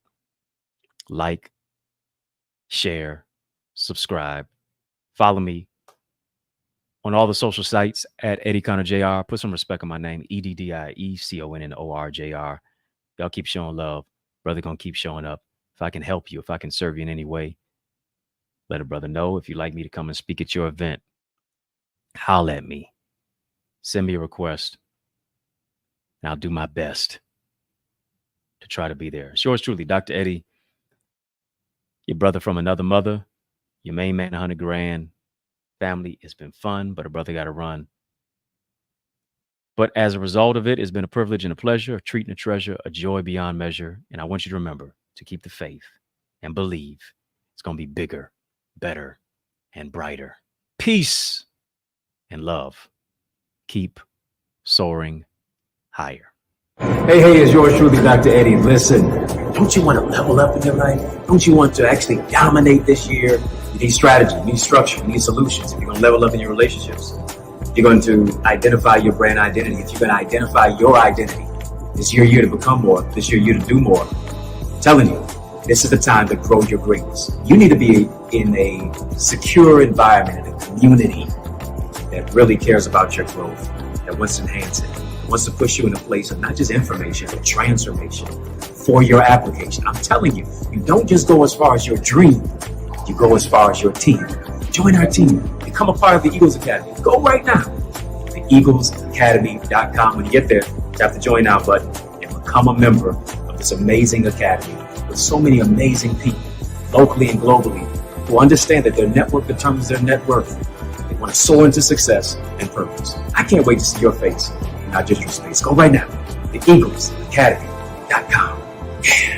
Like, share, subscribe, follow me on all the social sites at EddieConnorJr. Put some respect on my name, EddieConnorJr. Y'all keep showing love. Brother gonna keep showing up. If I can help you, if I can serve you in any way, let a brother know. If you'd like me to come and speak at your event, holler at me. Send me a request. And I'll do my best to try to be there. It's yours truly, Dr. Eddie, your brother from another mother, your main man, 100 grand. Family, it's been fun, but a brother got to run. But as a result of it, it's been a privilege and a pleasure, a treat and a treasure, a joy beyond measure. And I want you to remember to keep the faith and believe it's going to be bigger, better, and brighter. Peace and love. Keep soaring higher. Hey, it's yours truly, Dr. Eddie. Listen, don't you want to level up in your life? Don't you want to actually dominate this year? You need strategy, you need structure, you need solutions. If you're going to level up in your relationships, you're going to identify your brand identity. If you're going to identify your identity, this is your year to become more. This is your year to do more. I'm telling you, this is the time to grow your greatness. You need to be in a secure environment, in a community that really cares about your growth, that wants to enhance it, wants to push you in a place of not just information, but transformation for your application. I'm telling you, you don't just go as far as your dream, you go as far as your team. Join our team. Become a part of the Eagles Academy. Go right now. TheEaglesAcademy.com. When you get there, tap the join now button and become a member of this amazing academy with so many amazing people, locally and globally, who understand that their network determines their net worth. They want to soar into success and purpose. I can't wait to see your face, not just your space. Go right now. TheEaglesAcademy.com. Yeah.